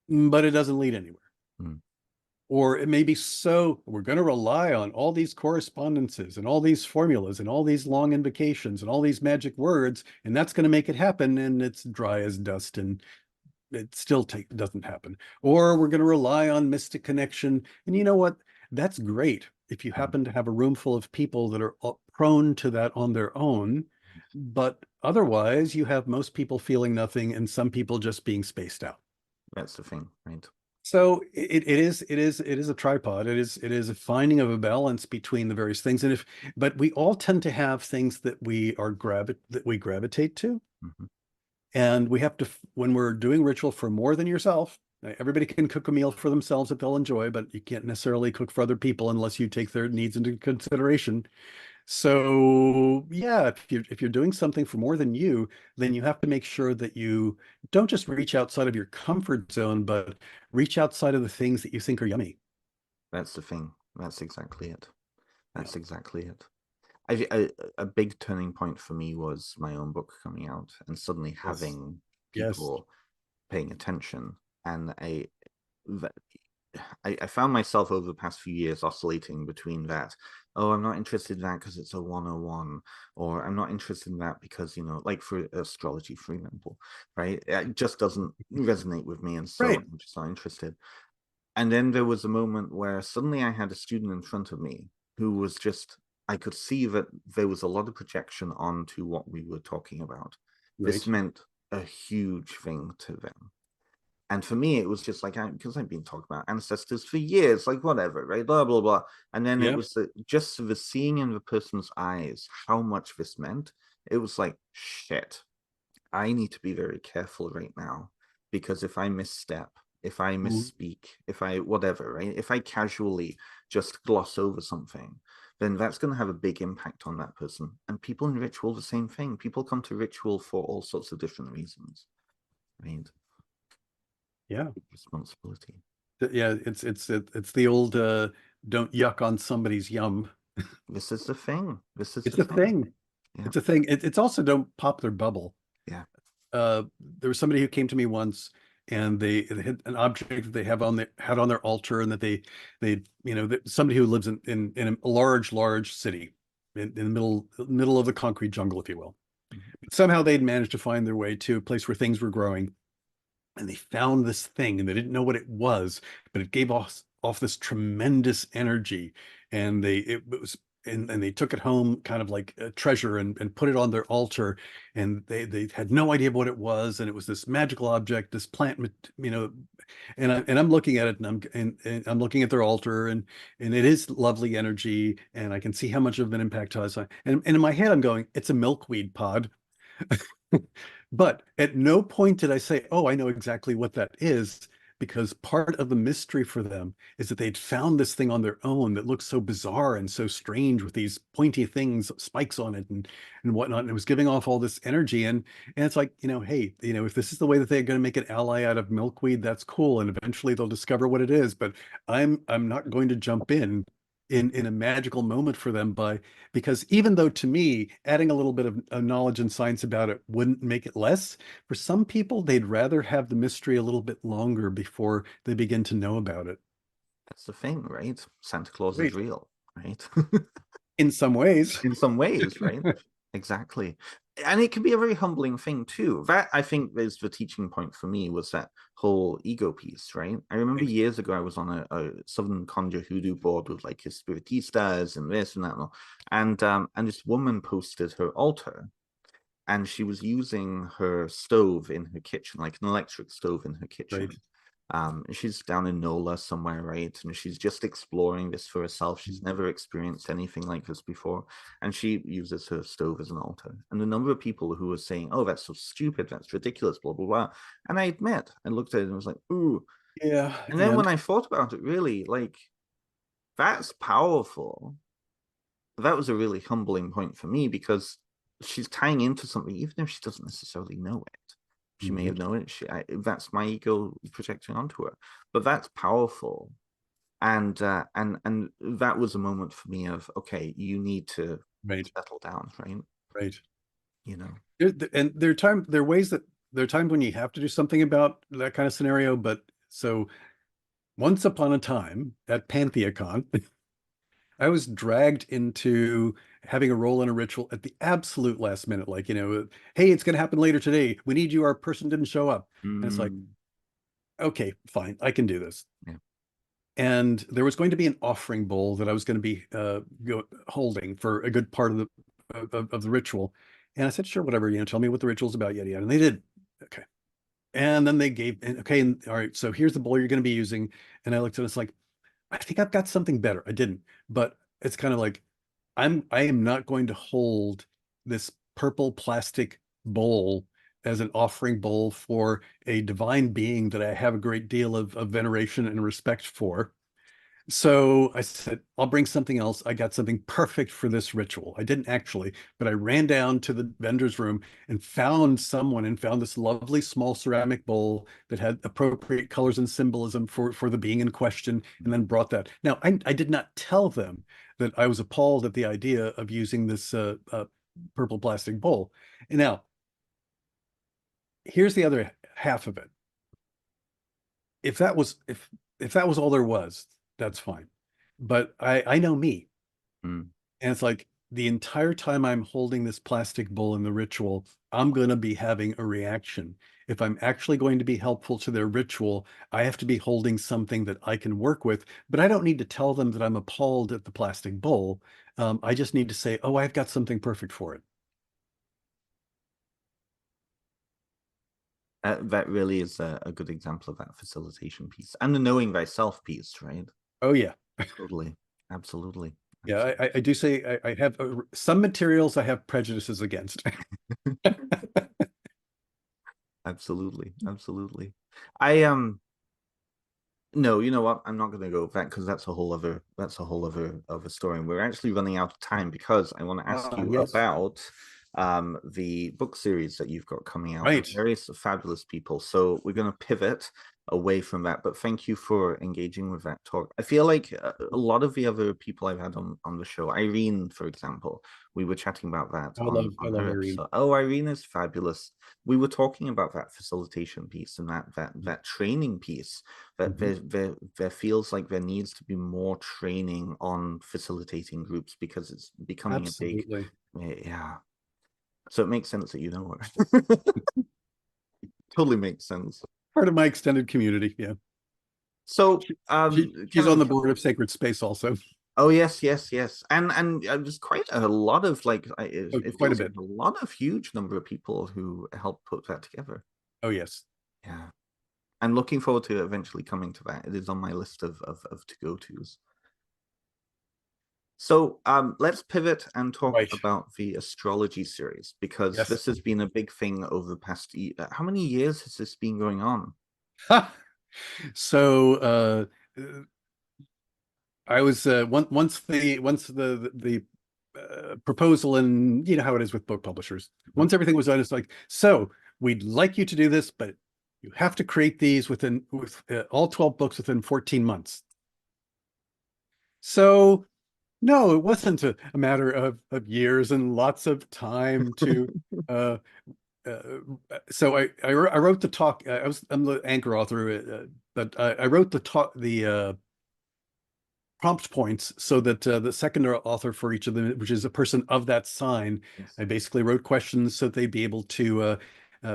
but it doesn't lead anywhere. mm, Or it may be, so we're going to rely on all these correspondences and all these formulas and all these long invocations and all these magic words, and that's going to make it happen. And it's dry as dust, and it still doesn't happen. Or we're going to rely on mystic connection. And you know what? That's great if you mm. happen to have a room full of people that are prone to that on their own. But otherwise, you have most people feeling nothing and some people just being spaced out. That's the thing, right? So it is a tripod. It is a finding of a balance between the various things. But we all tend to have things that we gravitate to, Hmm. and we have to, when we're doing ritual for more than yourself. Everybody can cook a meal for themselves that they'll enjoy, but you can't necessarily cook for other people unless you take their needs into consideration. So yeah, if you're doing something for more than you, then you have to make sure that you don't just reach outside of your comfort zone, but reach outside of the things that you think are yummy. That's the thing. That's exactly it. Yeah. That's exactly it. A big turning point for me was my own book coming out and suddenly Yes. having Yes. people paying attention. And that- I found myself over the past few years oscillating between that. Oh, I'm not interested in that because it's a 101, or I'm not interested in that because, like for astrology, for example, right? It just doesn't resonate with me. And so Right. I'm just not interested. And then there was a moment where suddenly I had a student in front of me who was just, I could see that there was a lot of projection onto what we were talking about. This Right. meant a huge thing to them. And for me, it was just like, because I've been talking about ancestors for years, like whatever, right? Blah, blah, blah. And then it Yep. was just the seeing in the person's eyes how much this meant. it was like, shit, I need to be very careful right now, because if I misstep, if I Mhm. misspeak, if I whatever, right? If I casually just gloss over something, then that's going to have a big impact on that person. And people in ritual, the same thing. People come to ritual for all sorts of different reasons, right? Yeah. Responsibility. Yeah, it's the old don't yuck on somebody's yum. This is the thing. This is It's the a thing. thing. Yeah. It's a thing. It's also don't pop their bubble. Yeah. There was somebody who came to me once, and they had an object that they have on the had on their altar, and that they somebody who lives in a large city in the middle of the concrete jungle, if you will. Mhm. Somehow they'd managed to find their way to a place where things were growing, and they found this thing, and they didn't know what it was, but it gave off this tremendous energy, and it was and they took it home kind of like a treasure, and put it on their altar, and they had no idea what it was, and it was this magical object, this plant, and I'm looking at it, and I'm looking at their altar, and it is lovely energy, and I can see how much of an impact it has. And in my head I'm going, it's a milkweed pod. But at no point did I say, oh, I know exactly what that is, because part of the mystery for them is that they'd found this thing on their own that looked so bizarre and so strange, with these pointy things, spikes on it, and whatnot. And it was giving off all this energy. And it's like, hey, if this is the way that they're going to make an ally out of milkweed, that's cool. And eventually they'll discover what it is. But I'm not going to jump in a magical moment for them, because even though, to me, adding a little bit of knowledge and science about it wouldn't make it less, for some people they'd rather have the mystery a little bit longer before they begin to know about it. That's the thing, right? Santa Claus is Right. real, right? In some ways. In some ways, right? Exactly. And it can be a very humbling thing too. That, I think, is the teaching point for me, was that whole ego piece, right? I remember Right. years ago I was on a Southern Conjure Hoodoo board with like his spiritistas and this and that and all. And this woman posted her altar, and she was using her stove in her kitchen, like an electric stove in her kitchen. Right. She's down in NOLA somewhere, right? And she's just exploring this for herself. She's Mm. never experienced anything like this before. And she uses her stove as an altar. And the number of people who were saying, oh, that's so stupid, that's ridiculous, blah, blah, blah. And I admit, I looked at it and was like, ooh. Yeah. And then And when I thought about it, really, like, that's powerful. That was a really humbling point for me, because she's tying into something, even if she doesn't necessarily know it. She may Mhm. have known it. That's my ego projecting onto her, but that's powerful. And that was a moment for me of, okay, you need to Right. settle down, right? Right. You know. And there are times when you have to do something about that kind of scenario. But so once upon a time at PantheaCon, I was dragged into having a role in a ritual at the absolute last minute. Like, hey, it's going to happen later today. We need you. Our person didn't show up. And it's like, Mm, okay, fine, I can do this. yeah. And there was going to be an offering bowl that I was going to be holding for a good part of the ritual. And I said, sure, whatever, tell me what the ritual's about, yada yada. And they did. Okay. And then they gave, and okay, and all right, so here's the bowl you're going to be using. And I looked at it, it's like, I think I've got something better. I didn't, but it's kind of like, I am not going to hold this purple plastic bowl as an offering bowl for a divine being that I have a great deal of veneration and respect for. So I said, I'll bring something else. I got something perfect for this ritual. I didn't actually, but I ran down to the vendor's room and found this lovely small ceramic bowl that had appropriate colors and symbolism for the being in question, and then brought that. Now, I did not tell them that I was appalled at the idea of using this purple plastic bowl. And now, here's the other half of it. If that was all there was, that's fine. But I know me. Mm. And it's like, the entire time I'm holding this plastic bowl in the ritual, I'm going to be having a reaction. If I'm actually going to be helpful to their ritual, I have to be holding something that I can work with. But I don't need to tell them that I'm appalled at the plastic bowl. I just need to say, oh, I've got something perfect for it. That really is a good example of that facilitation piece and the knowing thyself piece, right? Oh, yeah. Totally. Absolutely. Yeah, I do say I have some materials I have prejudices against. Absolutely, absolutely. I No, you know what? I'm not going to go with that because that's a whole other story. And we're actually running out of time because I want to ask Ah, you yes. about the book series that you've got coming out with Right. various fabulous people. So we're going to pivot away from that. But thank you for engaging with that talk. I feel like a lot of the other people I've had on the show, Irene, for example, we were chatting about that I on love her Irene. episode. Oh, Irene is fabulous. We were talking about that facilitation piece and that training piece that Mhm. there feels like there needs to be more training on facilitating groups because it's becoming a big Absolutely. yeah. So it makes sense that you know her. Totally makes sense. Part of my extended community. Yeah. So She's kind on of the board of Sacred Space also. oh yes, yes, yes. And there's quite a lot of like Oh, it quite a feels bit. like a lot of huge number of people who helped put that together. Oh, yes. Yeah. I'm looking forward to eventually coming to that. It is on my list of to go tos. So let's pivot and talk Right. about the astrology series because Yes. this has been a big thing over the past how many years has this been going on? So I was once the proposal, and you know how it is with book publishers. Mhm. Once everything was done, it's like, so we'd like you to do this, but you have to create these with all 12 books within 14 months. So no, it wasn't a matter of years and lots of time to uh, uh, so I wrote the talk. I'm the anchor author, but I wrote the talk, the prompt points so that the second author for each of them, which is a person of that sign, Yes. I basically wrote questions so that they'd be able to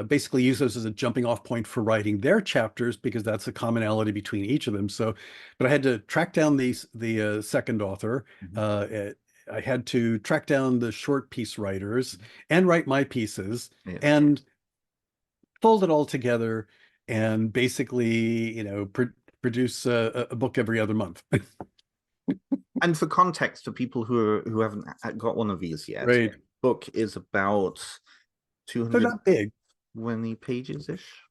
basically use those as a jumping off point for writing their chapters because that's a commonality between each of them. So, but I had to track down the second author. Mhm. Uh, I had to track down the short piece writers and write my pieces Yes. and fold it all together and basically, produce a book every other month. And for context, for people who haven't got one of these yet, Right. book is about They're not big. 220 pages ish,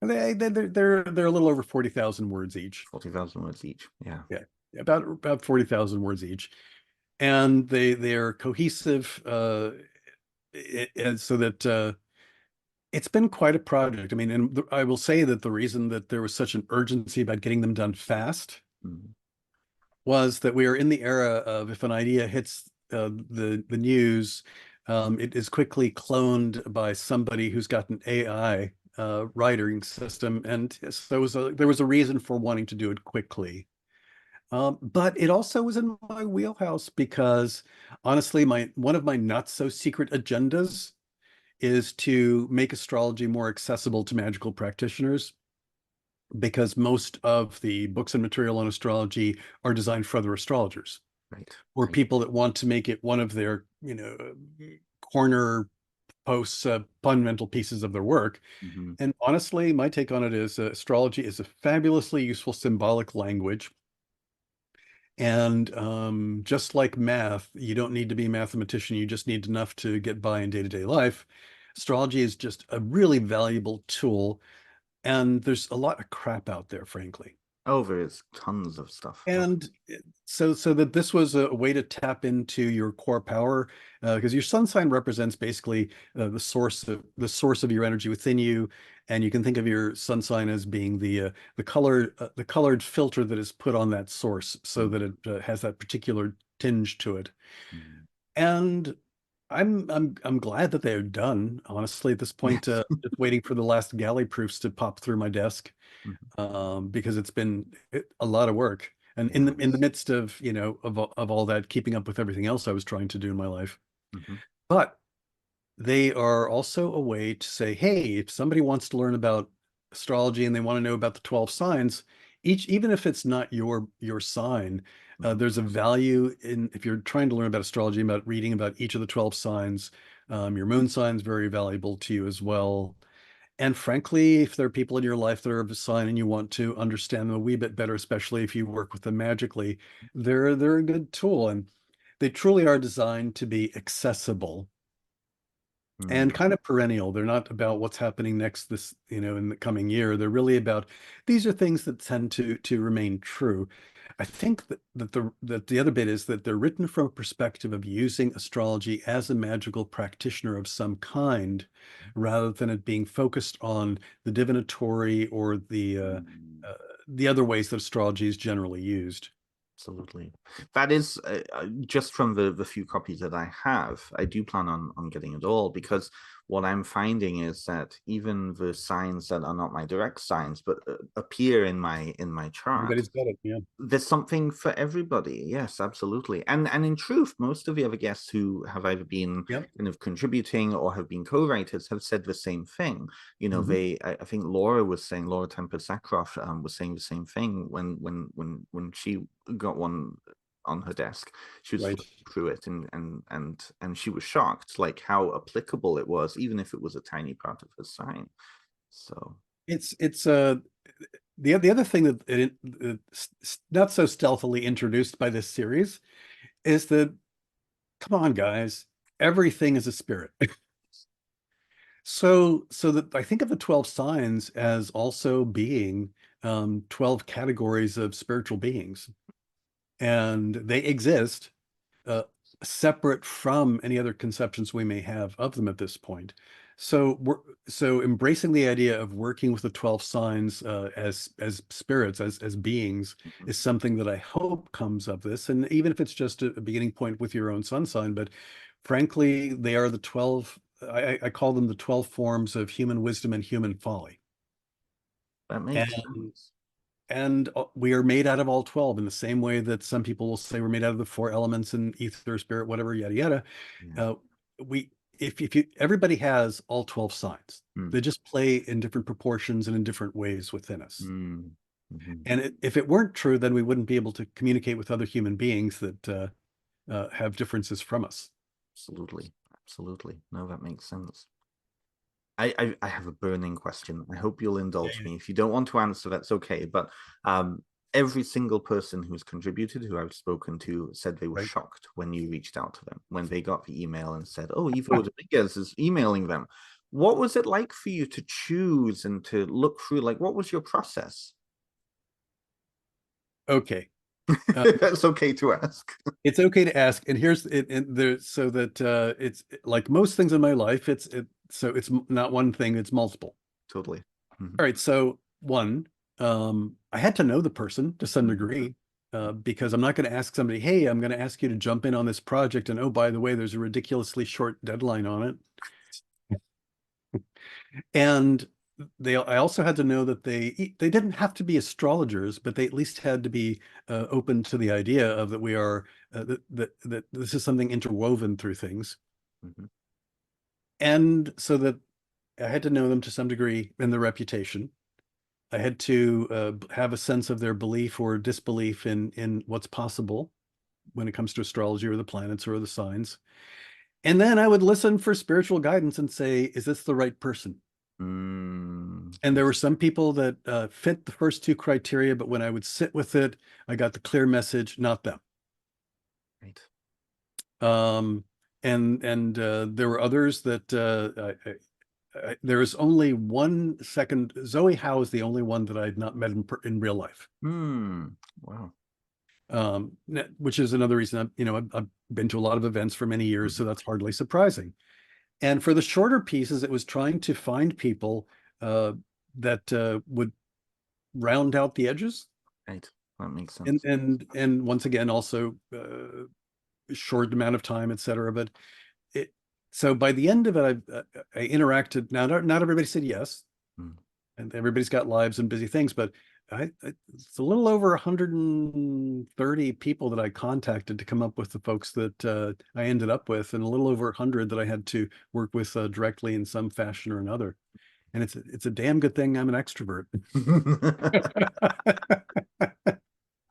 They're a little over 40,000 words each. 40,000 words each. Yeah. Yeah, about 40,000 words each, and they're cohesive, and so that it's been quite a project. I mean, and I will say that the reason that there was such an urgency about getting them done fast Mhm. was that we are in the era of if an idea hits the news, it is quickly cloned by somebody who's got an AI writing system, and so there was a reason for wanting to do it quickly. But it also was in my wheelhouse because honestly, my one of my not so secret agendas is to make astrology more accessible to magical practitioners because most of the books and material on astrology are designed for other astrologers Right. or Right. people that want to make it one of their, corner posts, fundamental pieces of their work. Mhm. And honestly, my take on it is astrology is a fabulously useful symbolic language. And just like math, you don't need to be a mathematician. You just need enough to get by in day-to-day life. Astrology is just a really valuable tool. And there's a lot of crap out there, frankly. Oh, there is tons of stuff. And so that this was a way to tap into your core power, because your sun sign represents basically the source of your energy within you, and you can think of your sun sign as being the colored filter that is put on that source so Mm, that it has that particular tinge to it. mm. And I'm glad that they're done. Honestly, at this point, Yes. just waiting for the last galley proofs to pop through my desk, Mhm. because it's been a lot of work. And in the Yes. midst of, of all that, keeping up with everything else I was trying to do in my life. Mhm. But they are also a way to say, hey, if somebody wants to learn about astrology and they want to know about the 12 signs, even if it's not your sign, Mhm. there's a value in if you're trying to learn about astrology, about reading about each of the 12 signs. Your moon sign is very valuable to you as well. And frankly, if there are people in your life that are of a sign and you want to understand them a wee bit better, especially if you work with them magically, they're a good tool. And they truly are designed to be accessible and Mm, kind of perennial. They're not about what's happening next this, in the coming year. They're really about these are things that tend to remain true. I think that the other bit is that they're written from a perspective of using astrology as a magical practitioner of some kind, rather than it being focused on the divinatory or mm. the other ways that astrology is generally used. Absolutely. That is just from the few copies that I have. I do plan on getting it all because what I'm finding is that even the signs that are not my direct signs but appear in my chart, Everybody's got it, yeah. there's something for everybody. Yes, absolutely. And in truth, most of the other guests who have either been Yep. kind of contributing or have been co-writers have said the same thing. Hmm. I think Laura Tempest Zakroff was saying the same thing when she got one on her desk. She was Right. flipping through it and she was shocked like how applicable it was, even if it was a tiny part of her sign. So It's the other thing that it's not so stealthily introduced by this series is that, come on, guys, everything is a spirit. So that I think of the 12 signs as also being 12 categories of spiritual beings, and they exist uh, separate from any other conceptions we may have of them at this point. So embracing the idea of working with the 12 signs as spirits, as beings, mhm. is something that I hope comes of this. And even if it's just a beginning point with your own sun sign, but frankly, they are the 12. I call them the 12 forms of human wisdom and human folly. That makes And sense. we are made out of all 12 in the same way that some people will say we're made out of the four elements and ether, spirit, whatever, yada yada. Yeah. uh, we if you everybody has all 12 signs. Mm. They just play in different proportions and in different ways within us. Mm. Mhm. And if it weren't true, then we wouldn't be able to communicate with other human beings that have differences from us. Absolutely. Absolutely. No, that makes sense. I have a burning question. I hope you'll Yeah, indulge yeah. me. If you don't want to answer, that's okay. But um, every single person who's contributed, who I've spoken to, said they were Right. shocked when you reached out to them, when they got the email and said, "Oh, Ivo Dominguez is emailing them." What was it like for you to choose and to look through? Like, what was your process? Okay. uh, That's okay to ask. it's okay to ask, and here's it, and there, so that it's like most things in my life, so it's not one thing, it's multiple. Totally. Mhm. All right, so one, I had to know the person to some Mhm. degree, because I'm not going to ask somebody, hey, I'm going to ask you to jump in on this project, and oh, by the way, there's a ridiculously short deadline on it. And I also had to know that they didn't have to be astrologers, but they at least had to be open to the idea of that we are that this is something interwoven through things, Mhm. and so that I had to know them to some degree and their reputation. I had to have a sense of their belief or disbelief in what's possible when it comes to astrology or the planets or the signs. And then I would listen for spiritual guidance and say, is this the right person? Mm. And there Yes. were some people that fit the first two criteria, but when I would sit with it, I got the clear message, not them. Right. Um, and there were others that there is only one second. Zoe Howe is the only one that I had not met in real life. Hmm. Wow. Which is another reason I've been to a lot of events for many years, Mhm. so that's hardly surprising. And for the shorter pieces, it was trying to find people that would round out the edges, Right. That makes and sense. once again also short amount of time, etc. But it so by the end of it, I interacted. Now, not everybody said yes, Mm. and everybody's got lives and busy things, but it's a little over 130 people that I contacted to come up with the folks that I ended up with, and a little over 100 that I had to work with directly in some fashion or another. And it's a damn good thing I'm an extrovert.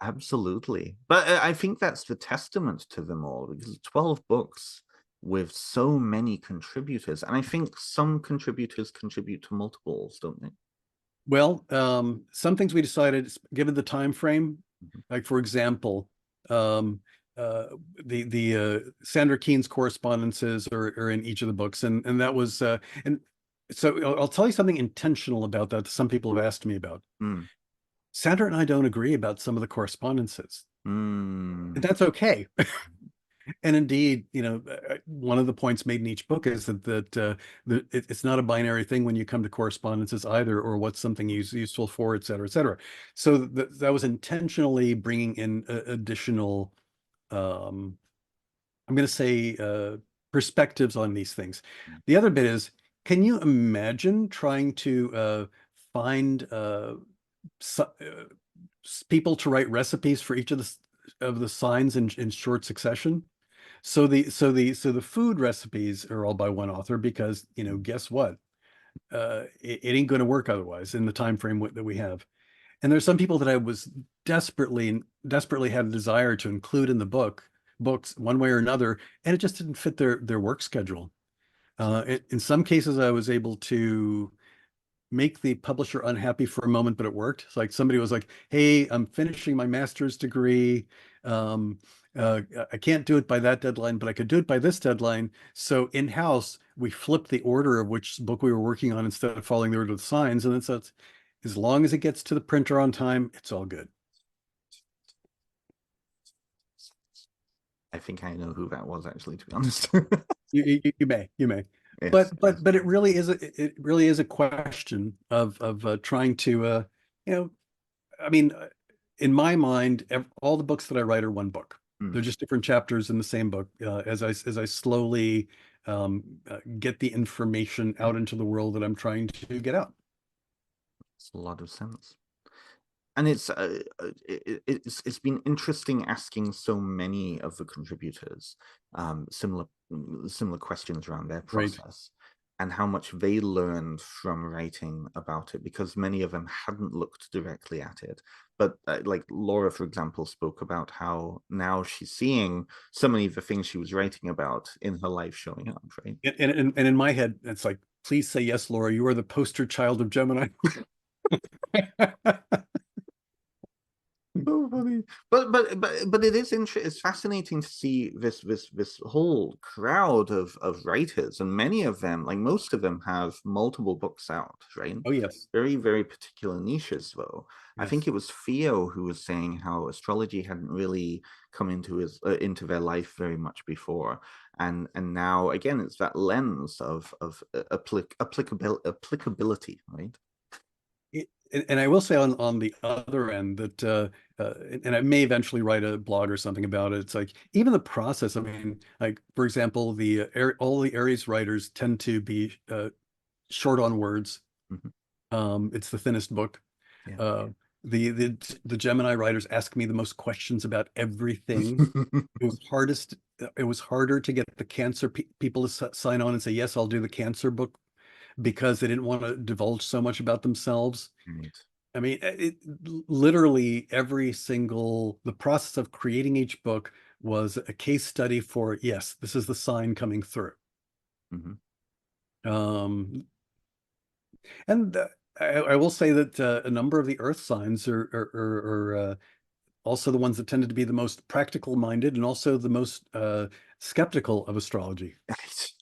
Absolutely. But I think that's the testament to them all because 12 books with so many contributors. And I think some contributors contribute to multiples, don't they? Well, some things we decided, given the time frame, Mhm. like for example, um, Sandra Keen's correspondences are in each of the books, and that was and so I'll tell you something intentional about that some people have asked me about. Mm. Sandra and I don't agree about some of the correspondences, and Mm. that's okay. And indeed, one of the points made in each book is that it's not a binary thing when you come to correspondences either, or what's something useful for, et cetera, et cetera. So that was intentionally bringing in additional, um, I'm going to say, perspectives on these things. The other bit is, can you imagine trying to find people to write recipes for each of the signs in short succession? So the food recipes are all by one author because, guess what? It ain't going to work otherwise in the time frame that we have. And there's some people that I was desperately had a desire to include in the books one way or another, and it just didn't fit their work schedule. In some cases, I was able to make the publisher unhappy for a moment, but it worked. It's like somebody was like, "Hey, I'm finishing my master's degree. Um, I can't do it by that deadline, but I could do it by this deadline." So in-house, we flipped the order of which book we were working on instead of following the order of the signs. And so it's, as long as it gets to the printer on time, it's all good. I think I know who that was, actually, to be honest. You may, Yes, but it really is a question of trying to you know I mean, in my mind, all the books that I write are one book. mm. They're just different chapters in the same book. As I slowly get the information out into the world that I'm trying to get out. It's a lot of sense. And it's been interesting asking so many of the contributors similar questions around their Right. process and how much they learned from writing about it, because many of them hadn't looked directly at it. But like Laura, for example, spoke about how now she's seeing so many of the things she was writing about in her life showing up, right? And in my head, it's like, please say yes, Laura. You are the poster child of Gemini. So funny. But it is interesting. It's fascinating to see this whole crowd of writers, and many of them, like most of them, have multiple books out, right? Oh, yes. Very, very particular niches, though. I think Yes. it was Theo who was saying how astrology hadn't really come into their life very much before, and now again it's that lens of applicability, right? And I will say on the other end that and I may eventually write a blog or something about it. It's like even the process. I mean, like for example, all the Aries writers tend to be short on words. Mhm. It's the thinnest book. Yeah. Uh, the Gemini writers ask me the most questions about everything. It was hardest. It was harder to get the Cancer people to sign on and say yes, I'll do the Cancer book because they didn't want to divulge so much about themselves. Right. I mean, literally the process of creating each book was a case study for, yes, this is the sign coming through. Mhm. Um, and I will say that a number of the earth signs are also the ones that tended to be the most practical minded and also the most skeptical of astrology. Right.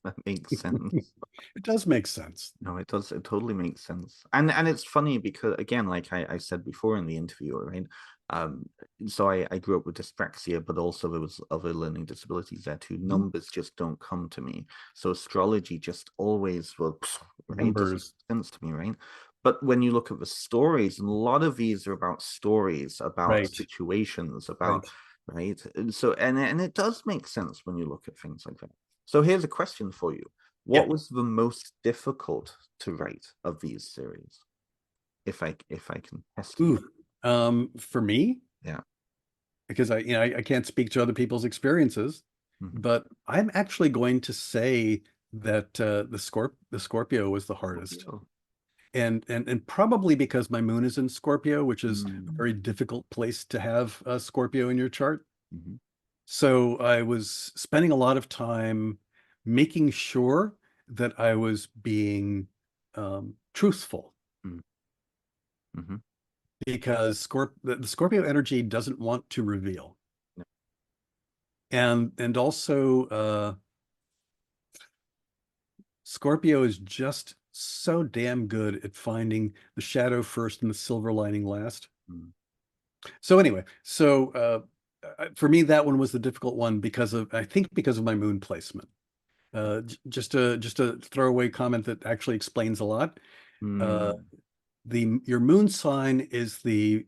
That makes sense. It does make sense. No, it does. It totally makes sense. And it's funny because again, like I said before in the interview, right? Um, so I grew up with dyspraxia, but also there was other learning disabilities there too. Mhm. Numbers just don't come to me. So astrology just always will, right? Doesn't Numbers. make sense to me, right? But when you look at the stories, and a lot of these are about stories, about Right. situations, about Right. right. And so and it does make sense when you look at things like that. So here's a question for you. Yeah. What was the most difficult to write of these series? If I can test you. Ooh. For me, Yeah. because I can't speak to other people's experiences, Mhm. but I'm actually going to say that the Scorpio was the hardest. Scorpio. And probably because my moon is in Scorpio, which is a Mm. very difficult place to have a Scorpio in your chart. Mhm. So I was spending a lot of time making sure that I was being truthful, Mm. Mhm. because the Scorpio energy doesn't want to reveal. No. And also Scorpio is just so damn good at finding the shadow first and the silver lining last. Mm. So anyway, for me, that one was the difficult one because of, I think, because of my moon placement. Just a throwaway comment that actually explains a lot. Uh, Mm. your moon sign is the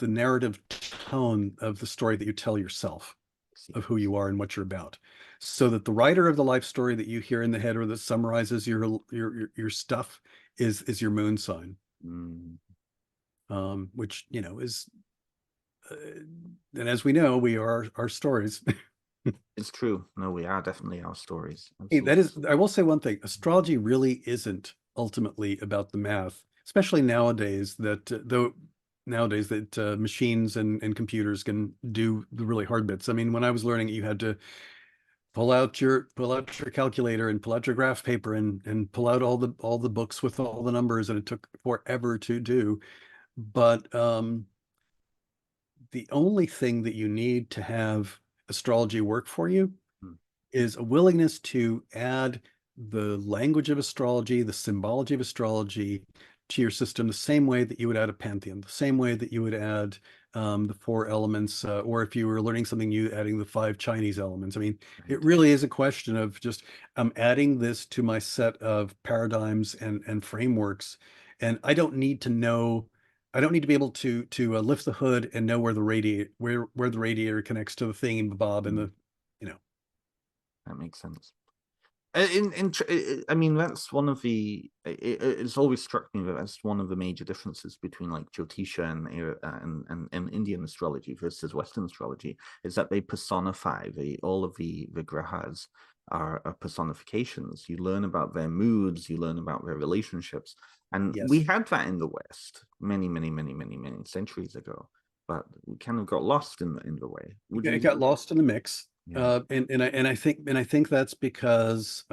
narrative tone of the story that you tell yourself I see. of who you are and what you're about. So that the writer of the life story that you hear in the head or that summarizes your stuff is your moon sign, Mm. which is and as we know, we are our stories. It's true. No, we are definitely our stories. Hey, that Absolutely. is, I will say one thing, astrology really isn't ultimately about the math, especially nowadays that machines and computers can do the really hard bits. I mean, when I was learning, you had to pull out your calculator and pull out your graph paper and pull out all the books with all the numbers, and it took forever to do. But the only thing that you need to have astrology work for you Mm. is a willingness to add the language of astrology, the symbology of astrology to your system, the same way that you would add a pantheon, the same way that you would add the four elements, or if you were learning something new, adding the five Chinese elements. I mean, it Right. really is a question of just I'm adding this to my set of paradigms and frameworks, and I don't need to be able to lift the hood and know where the radiator connects to the thing, Bob, and Mm. the you know. That makes sense. I mean, that's one of it's always struck me that that's one of the major differences between like Jyotisha and Indian astrology versus Western astrology, is that they personify all of the grahas are personifications. You learn about their moods, you learn about their relationships, and we Yes. had that in the West many, many, many, many, many centuries ago, but we kind of got lost in the way. Would It you? got lost in the mix. Yeah. And I think that's because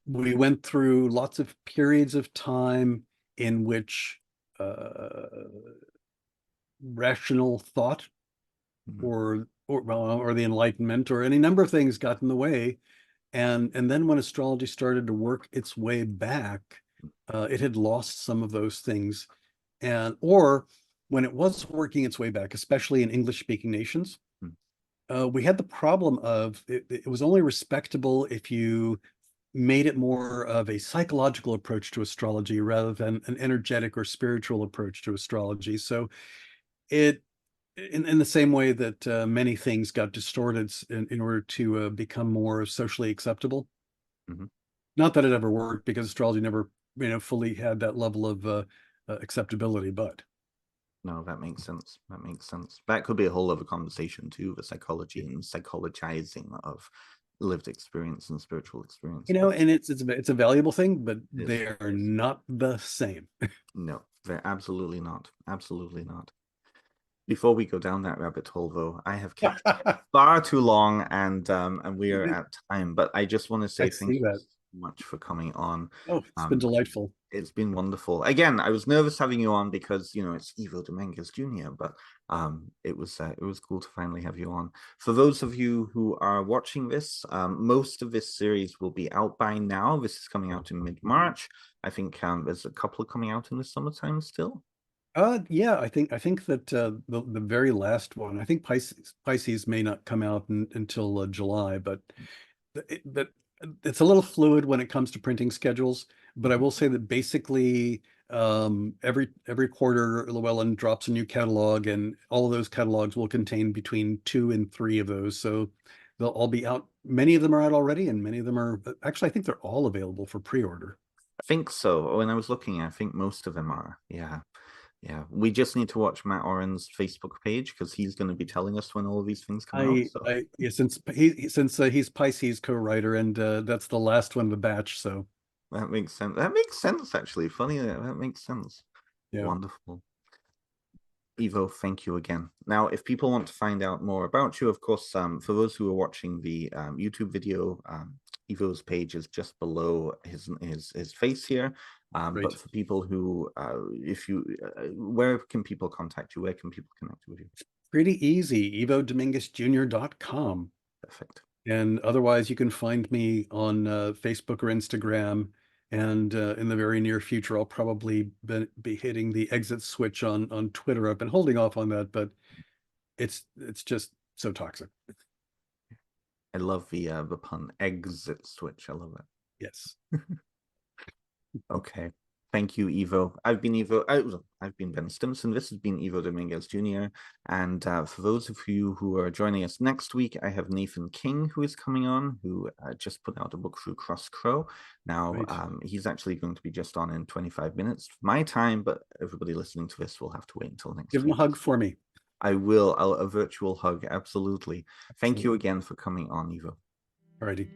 we went through lots of periods of time in which uh, rational thought Mhm. or the Enlightenment or any number of things got in the way. And then when astrology started to work its way back, it had lost some of those things. Or when it was working its way back, especially in English speaking nations, Mhm. we had the problem of it was only respectable if you made it more of a psychological approach to astrology rather than an energetic or spiritual approach to astrology. So it, in the same way that many things got distorted in order to become more socially acceptable. Mhm. Not that it ever worked because astrology never, fully had that level of acceptability, but No, that makes sense. That makes sense. That could be a whole other conversation too, the psychology and psychologizing of lived experience and spiritual experience. But and it's a valuable thing, but it is, they are it is. not the same. No, they're absolutely not. Absolutely not. Before we go down that rabbit hole, though, I have kept far too long, and we are at time. But I just want to I say thank see you that. so much for coming on. Oh, it's been Um, delightful. it's been wonderful. Again, I was nervous having you on because it's Ivo Dominguez Jr., but it was cool to finally have you on. For those of you who are watching this, most of this series will be out by now. This is coming out in mid-March. I think there's a couple coming out in the summertime still. Yeah, I think that the very last one, I think Pisces may not come out until July, but that it's a little fluid when it comes to printing schedules. But I Mhm. will say that basically every quarter Llewellyn drops a new catalog, and all of those catalogs will contain between 2 and 3 of those. So they'll all be out. Many of them are out already, and many of them are actually, I think they're all available for pre-order. I think so. When I was looking, I think most of them are. Yeah. Yeah. We just need to watch Matt Oren's Facebook page because he's going to be telling us when all of these things come out. So Yeah, since he's Pisces co-writer, and that's the last one of the batch. So that makes sense. That makes sense, actually. Funny that makes sense. yeah, Wonderful. Ivo, thank you again. Now, if people want to find out more about you, of course, for those who are watching the YouTube video, Ivo's page is just below his face here. But great. for people who, if you, where can people contact you? Where can people connect with you? Pretty easy, evodominguezjr.com. Perfect. And otherwise, you can find me on Facebook or Instagram. And in the very near future, I'll probably be hitting the exit switch on Twitter. I've been holding off on that, but it's just so toxic. I love the pun exit switch. I love it. Yes. Okay. Thank you, Ivo. I've been I've been Ben Stimson. This has been Ivo Dominguez Jr. And for those of you who are joining us next week, I have Nathan King who is coming on, who just put out a book through Cross Crow. Now, Right. he's actually going to be just on in 25 minutes my time, but everybody listening to this will have to wait until next Give him a week. hug for me. I will. A virtual hug. Absolutely. Thank you Absolutely. again for coming on, Ivo. All righty.